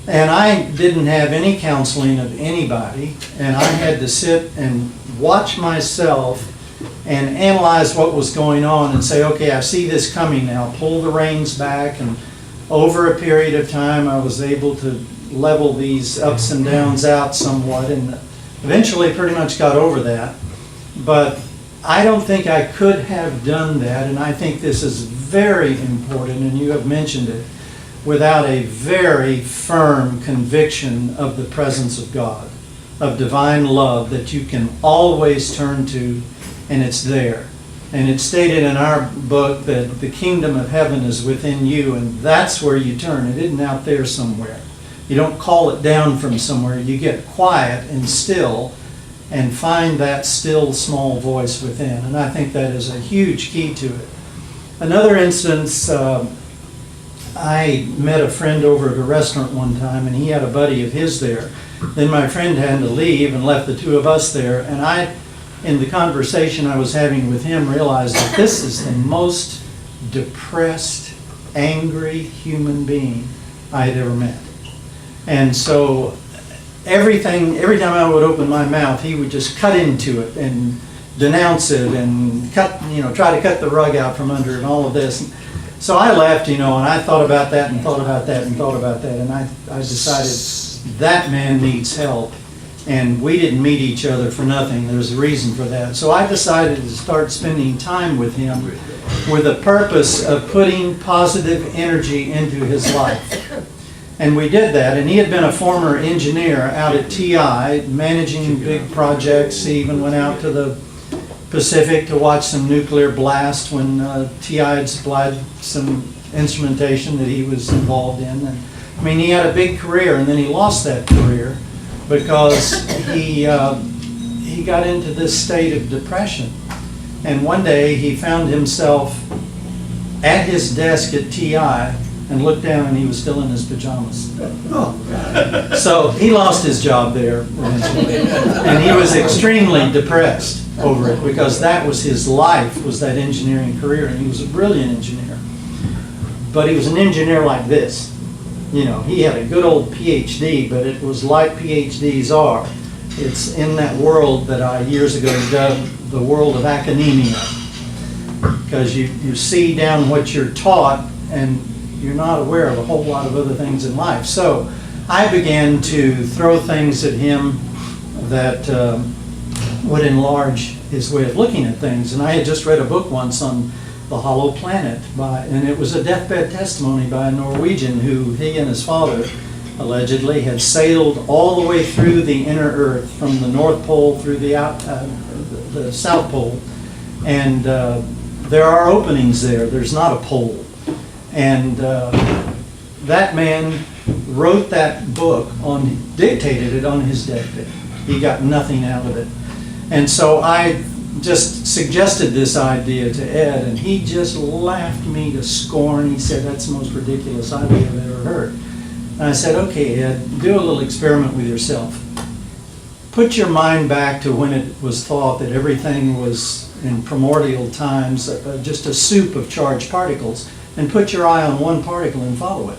And I didn't have any counseling of anybody, and I had to sit and watch myself and analyze what was going on and say, okay, I see this coming now, pull the reins back. And over a period of time, I was able to level these ups and downs out somewhat, and eventually pretty much got over that. But I don't think I could have done that, and I think this is very important, and you have mentioned it, without a very firm conviction of the presence of God, of divine love that you can always turn to, and it's there. And it's stated in our book that the kingdom of heaven is within you, and that's where you turn. It isn't out there somewhere. You don't call it down from somewhere. You get quiet and still and find that still small voice within. And I think that is a huge key to it. Another instance, I met a friend over at a restaurant one time, and he had a buddy of his there. Then my friend had to leave and left the two of us there, and I, in the conversation I was having with him, realized that this is the most depressed, angry human being I had ever met. And so every time I would open my mouth, he would just cut into it and denounce it and try to cut the rug out from under it and all of this. So I left, and I thought about that and thought about that and thought about that, and I decided that man needs help. And we didn't meet each other for nothing. There's a reason for that. So I decided to start spending time with him with the purpose of putting positive energy into his life. And we did that, and he had been a former engineer out at TI, managing big projects. He even went out to the Pacific to watch some nuclear blast when TI had supplied some instrumentation that he was involved in. And, he had a big career, and then he lost that career because he got into this state of depression. And one day he found himself at his desk at TI and looked down, and he was still in his pajamas. So he lost his job there eventually. And he was extremely depressed over it because that was his life, was that engineering career. And he was a brilliant engineer. But he was an engineer like this. He had a good old PhD, but it was like PhDs are. It's in that world that I years ago dubbed the world of academia. Because you see down what you're taught, and you're not aware of a whole lot of other things in life. So I began to throw things at him that would enlarge his way of looking at things. And I had just read a book once on the hollow planet, and it was a deathbed testimony by a Norwegian who he and his father allegedly had sailed all the way through the inner Earth, from the North Pole through the South Pole. And there are openings there. There's not a pole. And that man wrote that book, dictated it on his deathbed. He got nothing out of it. And so I just suggested this idea to Ed, and he just laughed me to scorn. He said, "That's the most ridiculous idea I've ever heard." And I said, "Okay, Ed, do a little experiment with yourself. Put your mind back to when it was thought that everything was, in primordial times, just a soup of charged particles, and put your eye on one particle and follow it."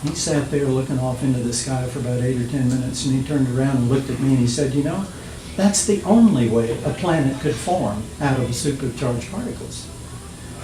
He sat there looking off into the sky for about 8 or 10 minutes, and he turned around and looked at me and he said, "That's the only way a planet could form out of a soup of charged particles.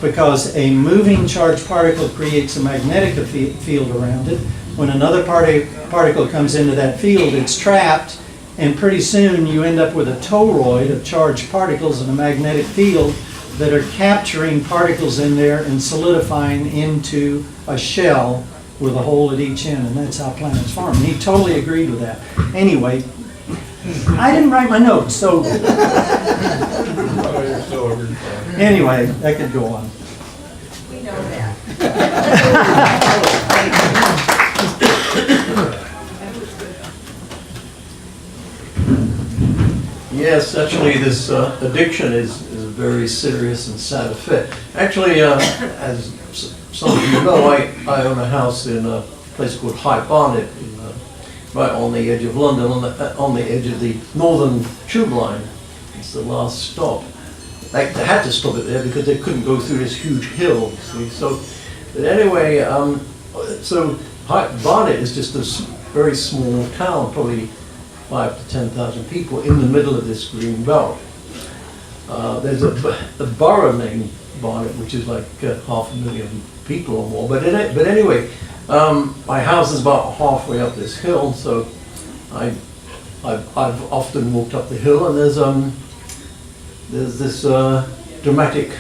Because a moving charged particle creates a magnetic field around it. When another particle comes into that field, it's trapped, and pretty soon you end up with a toroid of charged particles in a magnetic field that are capturing particles in there and solidifying into a shell with a hole at each end, and that's how planets form. And he totally agreed with that. Anyway, I didn't write my notes, so Oh, you're still over. anyway, that could go on. We know that. Yes, actually, this addiction is a very serious and sad affair. Actually, as some of you know, I own a house in a place called High Barnet, right on the edge of London, on the edge of the northern tube line. It's the last stop. They had to stop it there because they couldn't go through this huge hill. See? So, but anyway, so Barnet is just a very small town, probably 5,000 to 10,000 people in the middle of this green belt. There's a borough named Barnet, which is like 500,000 people or more. But anyway, my house is about halfway up this hill, so I've often walked up the hill, and there's this dramatic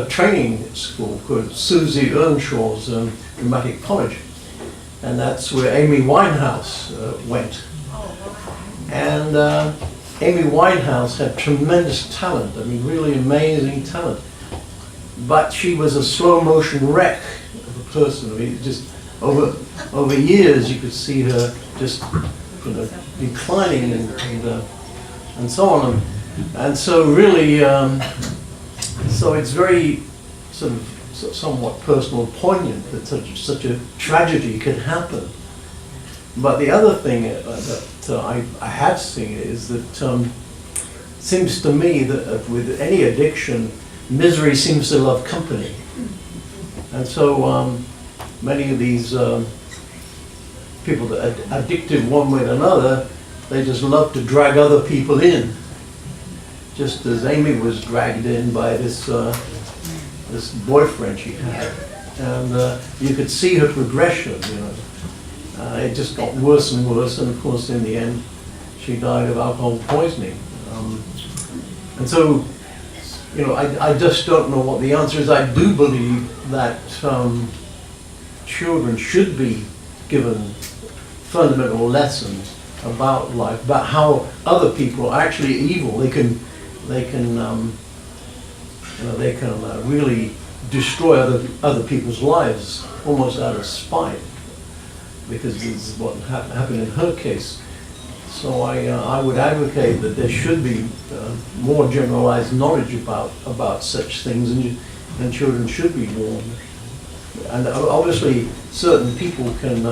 training school called Susie Earnshaw's Dramatic College, and that's where Amy Winehouse went. And Amy Winehouse had tremendous talent, I mean really amazing talent, but she was a slow motion wreck of a person. I mean, just over years you could see her just declining and so on. And so really, so it's very sort of somewhat personal, poignant that such a tragedy could happen. But the other thing that I have seen is that seems to me that with any addiction, misery seems to love company. And so many of these people that are addicted one way or another, they just love to drag other people in. Just as Amy was dragged in by this this boyfriend she had, and you could see her progression. It just got worse and worse, and of course, in the end, she died of alcohol poisoning. And so, I just don't know what the answer is. I do believe that children should be given fundamental lessons about life, about how other people are actually evil. They can really destroy other people's lives almost out of spite, because this is what happened in her case. So I would advocate that there should be more generalized knowledge about such things, and children should be warned. And obviously, certain people can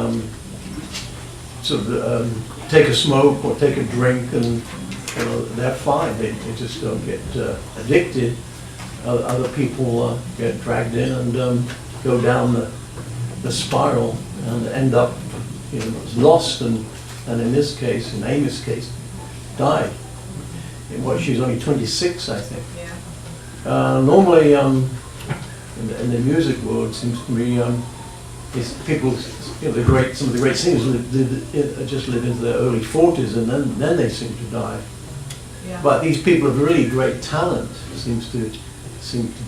take a smoke or take a drink, and they're fine. They just don't get addicted. Other people get dragged in and go down the spiral and end up lost, and in this case, in Amy's case, died. She's only 26, I think. Yeah. Normally, in the music world, it seems to me, people, some of the great singers just live into their early 40s, and then they seem to die. Yeah. But these people of really great talent seem to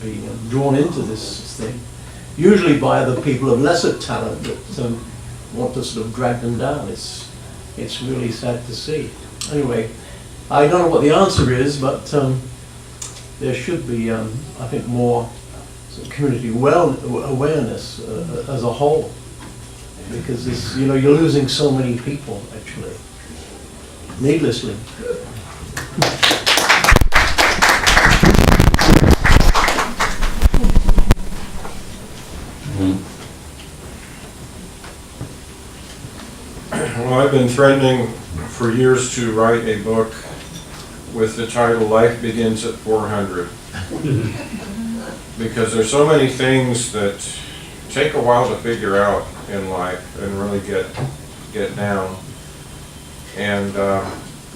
be drawn into this thing, usually by other people of lesser talent that want to sort of drag them down. It's really sad to see. Anyway, I don't know what the answer is, but there should be, I think, more sort of community awareness as a whole, because this, you're losing so many people actually, needlessly. Well, I've been threatening for years to write a book with the title Life Begins at 400. Because there's so many things that take a while to figure out in life and really get down. And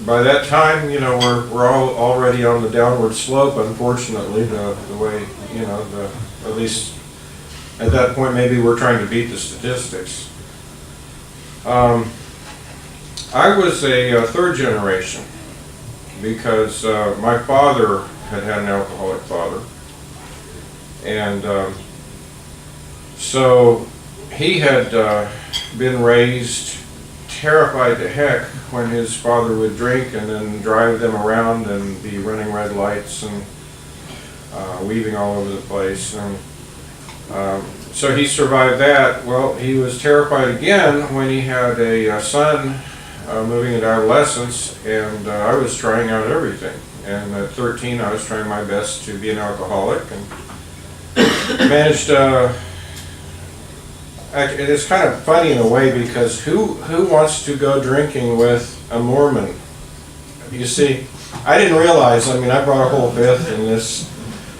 by that time, we're all already on the downward slope, unfortunately, the way, at least at that point, maybe we're trying to beat the statistics. I was a third generation because my father had an alcoholic father, and so he had been raised terrified to heck when his father would drink and then drive them around and be running red lights and weaving all over the place. And so he survived that. Well, he was terrified again when he had a son moving into adolescence, and I was trying out everything. And at 13, I was trying my best to be an alcoholic, and managed. It's kind of funny in a way, because who wants to go drinking with a Mormon? You see, I didn't realize. I mean, I brought a whole fifth, and this.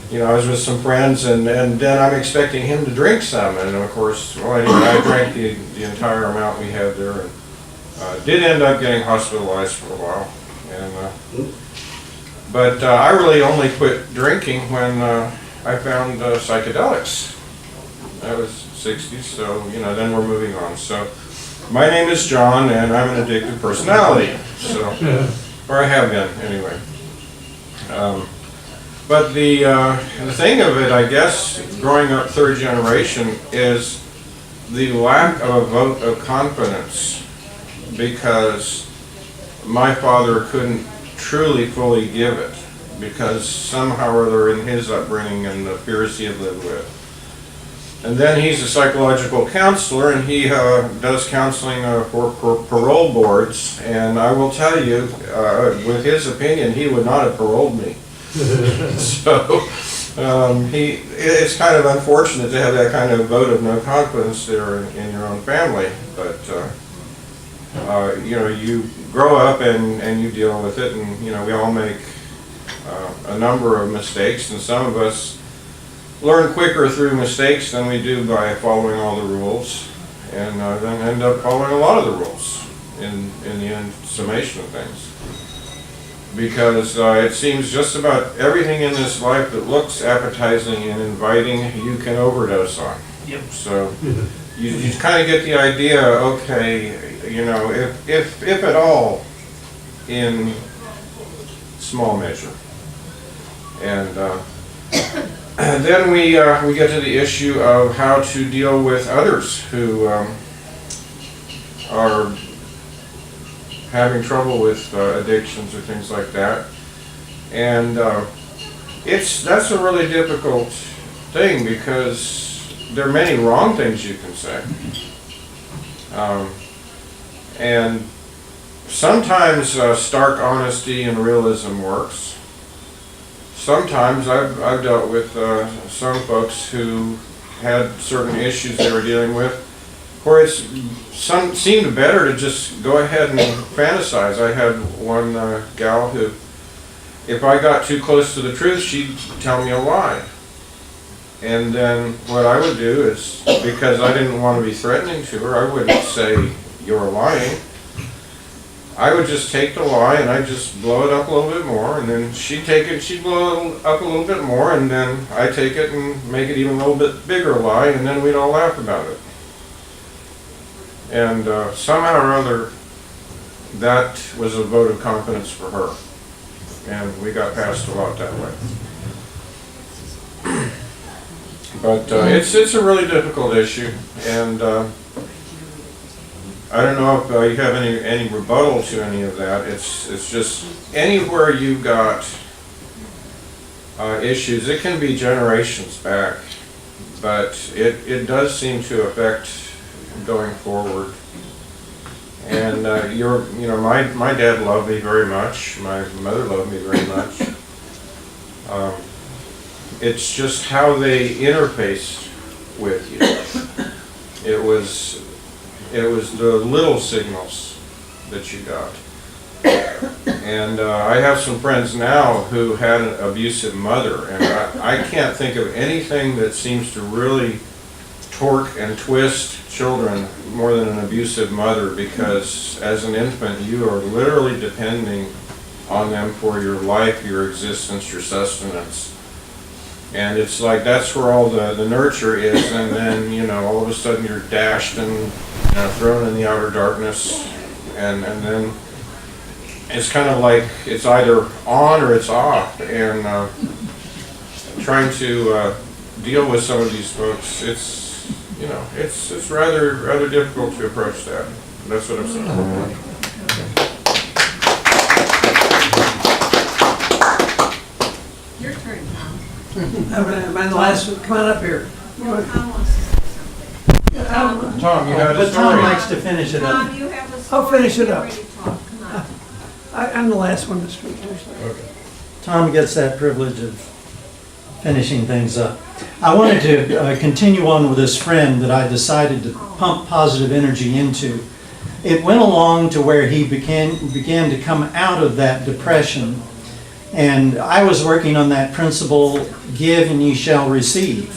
You know, I was with some friends, and then I'm expecting him to drink some, and of course, well, anyway, I drank the entire amount we had there, and did end up getting hospitalized for a while. And but I really only quit drinking when I found psychedelics. That was 60s, so you know, then we're moving on. So my name is John, and I'm an addictive personality. So, or I have been anyway. But the thing of it, I guess, growing up third generation, is the lack of a vote of confidence, because my father couldn't truly fully give it, because somehow or other in his upbringing and the fears he had lived with. And then he's a psychological counselor, and he does counseling for parole boards, and I will tell you, with his opinion, he would not have paroled me. So it's kind of unfortunate to have that kind of vote of no confidence there in your own family, but you know, you grow up and you deal with it, and you know, we all make a number of mistakes, and some of us learn quicker through mistakes than we do by following all the rules, and then end up following a lot of the rules in the end summation of things. Because it seems just about everything in this life that looks appetizing and inviting, you can overdose on. Yep. So you kind of get the idea, okay, you know, if at all, in small measure. And then we get to the issue of how to deal with others who are having trouble with addictions or things like that, and that's a really difficult thing, because there are many wrong things you can say, and sometimes stark honesty and realism works. Sometimes I've dealt with some folks who had certain issues they were dealing with, where some seemed better to just go ahead and fantasize. I had one gal who, if I got too close to the truth, she'd tell me a lie. And then what I would do is, because I didn't want to be threatening to her, I wouldn't say, "You're lying." I would just take the lie and I'd just blow it up a little bit more, and then she'd take it, she'd blow it up a little bit more, and then I'd take it and make it even a little bit bigger lie, and then we'd all laugh about it. And somehow or other, that was a vote of confidence for her. And we got past a lot that way. But it's a really difficult issue. And I don't know if you have any rebuttal to any of that. It's just anywhere you've got issues, it can be generations back. But it does seem to affect going forward. And my dad loved me very much. My mother loved me very much. It's just how they interfaced with you. It was the little signals that you got. And I have some friends now who had an abusive mother, and I can't think of anything that seems to really torque and twist children more than an abusive mother, because as an infant you are literally depending on them for your life, your existence, your sustenance. And it's like that's where all the nurture is, and then all of a sudden you're dashed and thrown in the outer darkness, and then it's kind of like it's either on or it's off. And trying to deal with some of these folks, you know, it's rather difficult to approach that. That's what I'm saying. Your turn, Tom. Am I the last one? Come on up here. Well, Tom wants to say something. Tom, you had a But Tom story. likes to finish it up. Tom, you have a story. I'll finish it Get up. ready to talk. Come on. I'm the last one to speak. Tom gets that privilege of finishing things up. I wanted to continue on with this friend that I decided to pump positive energy into. It went along to where he began to come out of that depression. And I was working on that principle, give and ye shall receive.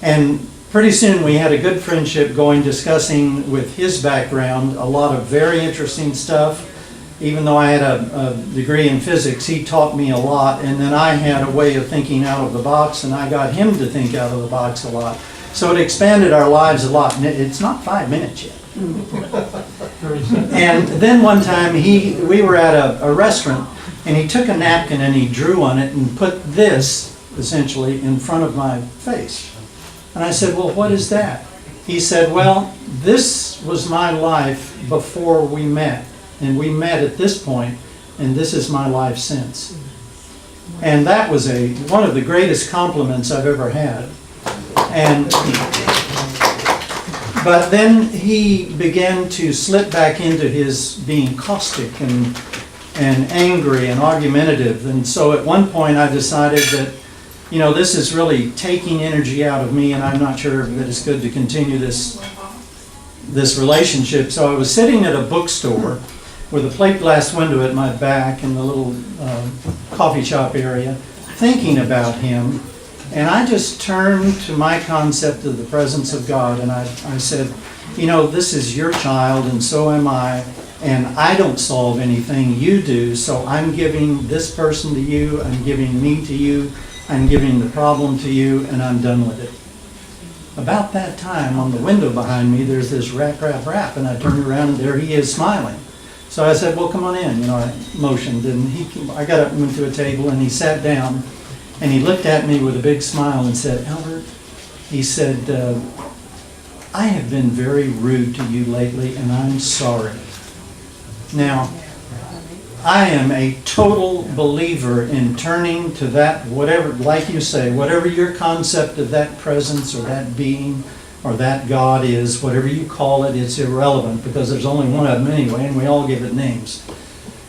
And pretty soon we had a good friendship going, discussing with his background a lot of very interesting stuff. Even though I had a degree in physics, he taught me a lot, and then I had a way of thinking out of the box, and I got him to think out of the box a lot. So it expanded our lives a lot, and it's not 5 minutes yet. And then one time we were at a restaurant, and he took a napkin and he drew on it and put this, essentially, in front of my face. And I said, well, what is that? He said, well, this was my life before we met. And we met at this point, and this is my life since. And that was one of the greatest compliments I've ever had. But then he began to slip back into his being caustic and angry and argumentative. And so at one point I decided that, you know, this is really taking energy out of me, and I'm not sure that it's good to continue this relationship. So I was sitting at a bookstore with a plate glass window at my back in the little coffee shop area, thinking about him. And I just turned to my concept of the presence of God, and I said, you know, this is your child, and so am I, and I don't solve anything, you do, so I'm giving this person to you, I'm giving me to you, I'm giving the problem to you, and I'm done with it. About that time, on the window behind me, there's this rap, rap, rap, and I turned around, and there he is smiling. So I said, well, come on in, you know, I motioned, and I got up and went to a table, and he sat down, and he looked at me with a big smile and said, Albert, he said, I have been very rude to you lately, and I'm sorry. Now, I am a total believer in turning to that, whatever, like you say, whatever your concept of that presence or that being or that God is, whatever you call it, it's irrelevant, because there's only one of them anyway, and we all give it names.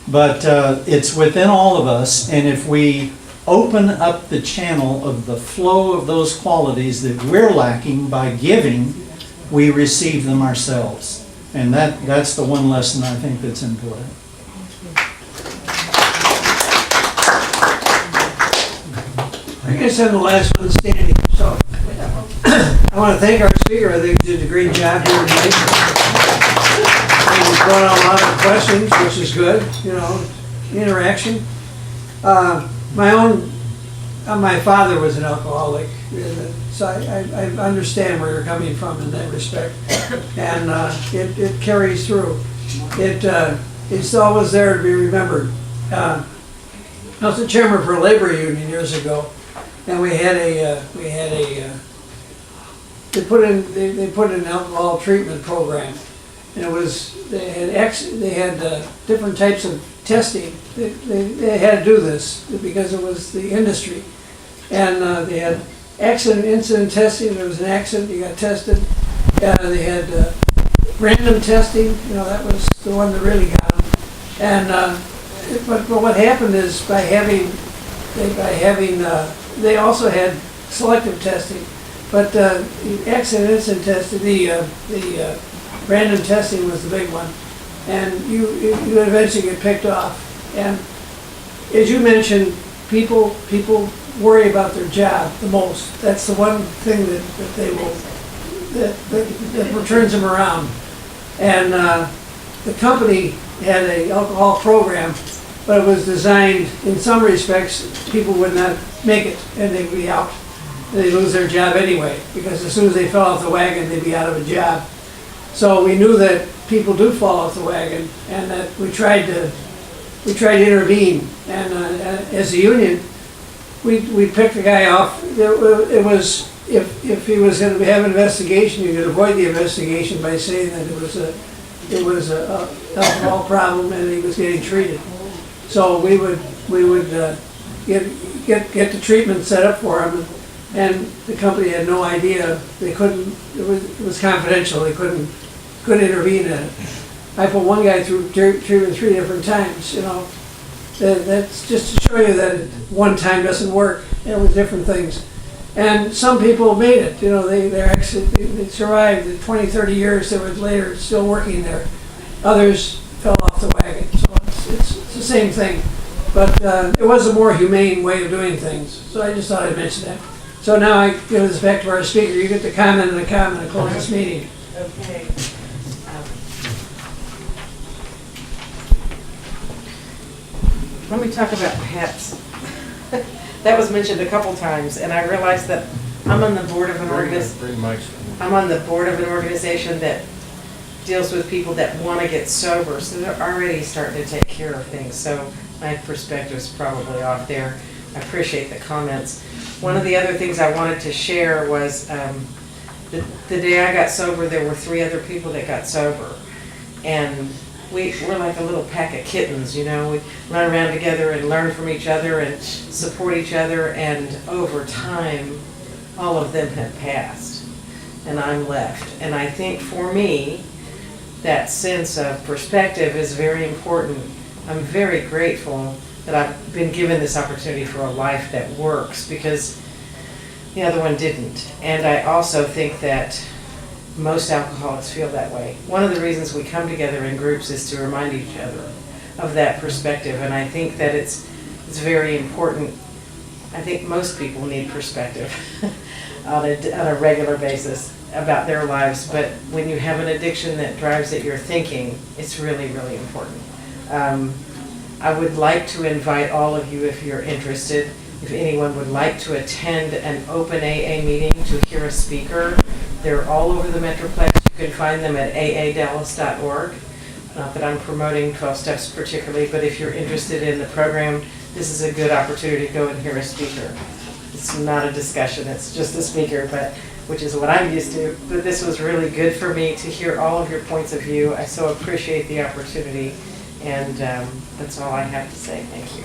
But it's within all of us, and if we open up the channel of the flow of those qualities that we're lacking by giving, we receive them ourselves. And that's the one lesson I think that's important. I guess I'm the last one standing, so I want to thank our speaker. I think he did a great job here tonight. He's brought on a lot of questions, which is good, you know, interaction. My father was an alcoholic, so I understand where you're coming from in that respect, and it carries through. It's always there to be remembered. I was the chairman for a labor union years ago, and they put in an alcohol treatment program, and they had different types of testing. They had to do this because it was the industry, and they had accident incident testing. There was an accident, you got tested. They had random testing. You know, that was the one that really got them. And but what happened is they also had selective testing, but the accident incident testing, the random testing was the big one, and you eventually get picked off. And as you mentioned, people worry about their job the most. That's the one thing that turns them around. And the company had an alcohol program, but it was designed, in some respects, people would not make it, and they'd be out. They'd lose their job anyway, because as soon as they fell off the wagon, they'd be out of a job. So we knew that people do fall off the wagon, and that we tried to intervene. And as a union, we picked the guy off. It was if he was gonna have an investigation, you could avoid the investigation by saying that it was a alcohol problem and he was getting treated. So we would get the treatment set up for him, and the company had no idea. They couldn't, it was confidential, they couldn't intervene in it. I put one guy through treatment 3 different times, you know. That's just to show you that one time doesn't work. It was different things. And some people made it, you know, they survived the 20, 30 years they were later still working there. Others fell off the wagon, so it's the same thing. But it was a more humane way of doing things, so I just thought I'd mention that. So now I give this back to our speaker. You get the comment and the comment and close this meeting. Okay. Let me talk about pets. That was mentioned a couple times, and I realized that I'm on the board of an organization that deals with people that want to get sober, so they're already starting to take care of things. So my perspective's probably off there. I appreciate the comments. One of the other things I wanted to share was the day I got sober, there were 3 other people that got sober, and we're like a little pack of kittens, you know. We run around together and learn from each other and support each other, and over time, all of them have passed, and I'm left. And I think for me, that sense of perspective is very important. I'm very grateful that I've been given this opportunity for a life that works, because the other one didn't. And I also think that most alcoholics feel that way. One of the reasons we come together in groups is to remind each other of that perspective, and I think that it's very important. I think most people need perspective on a regular basis about their lives, but when you have an addiction that drives at your thinking, it's really, really important. I would like to invite all of you, if you're interested, if anyone would like to attend an open AA meeting to hear a speaker. They're all over the Metroplex. You can find them at aadallas.org. Not that I'm promoting 12 Steps particularly, but if you're interested in the program, this is a good opportunity to go and hear a speaker. It's not a discussion, it's just a speaker, which is what I'm used to. But this was really good for me to hear all of your points of view. I so appreciate the opportunity, and that's all I have to say. Thank you.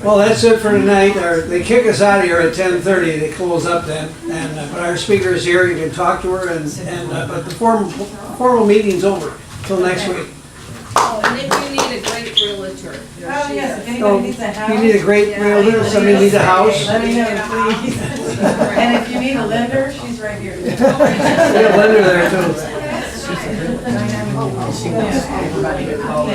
Well, that's it for tonight. They kick us out of here at 10:30. They close up then. But our speaker is here. You can talk to her, but the formal meeting's over till next week. Oh, and if you need a great realtor. Oh, yes, if So, anybody needs a house. you need a great realtor. Somebody needs a house. Let me know, please. And if you need a lender, she's right here. We have a lender there too. Everybody to call.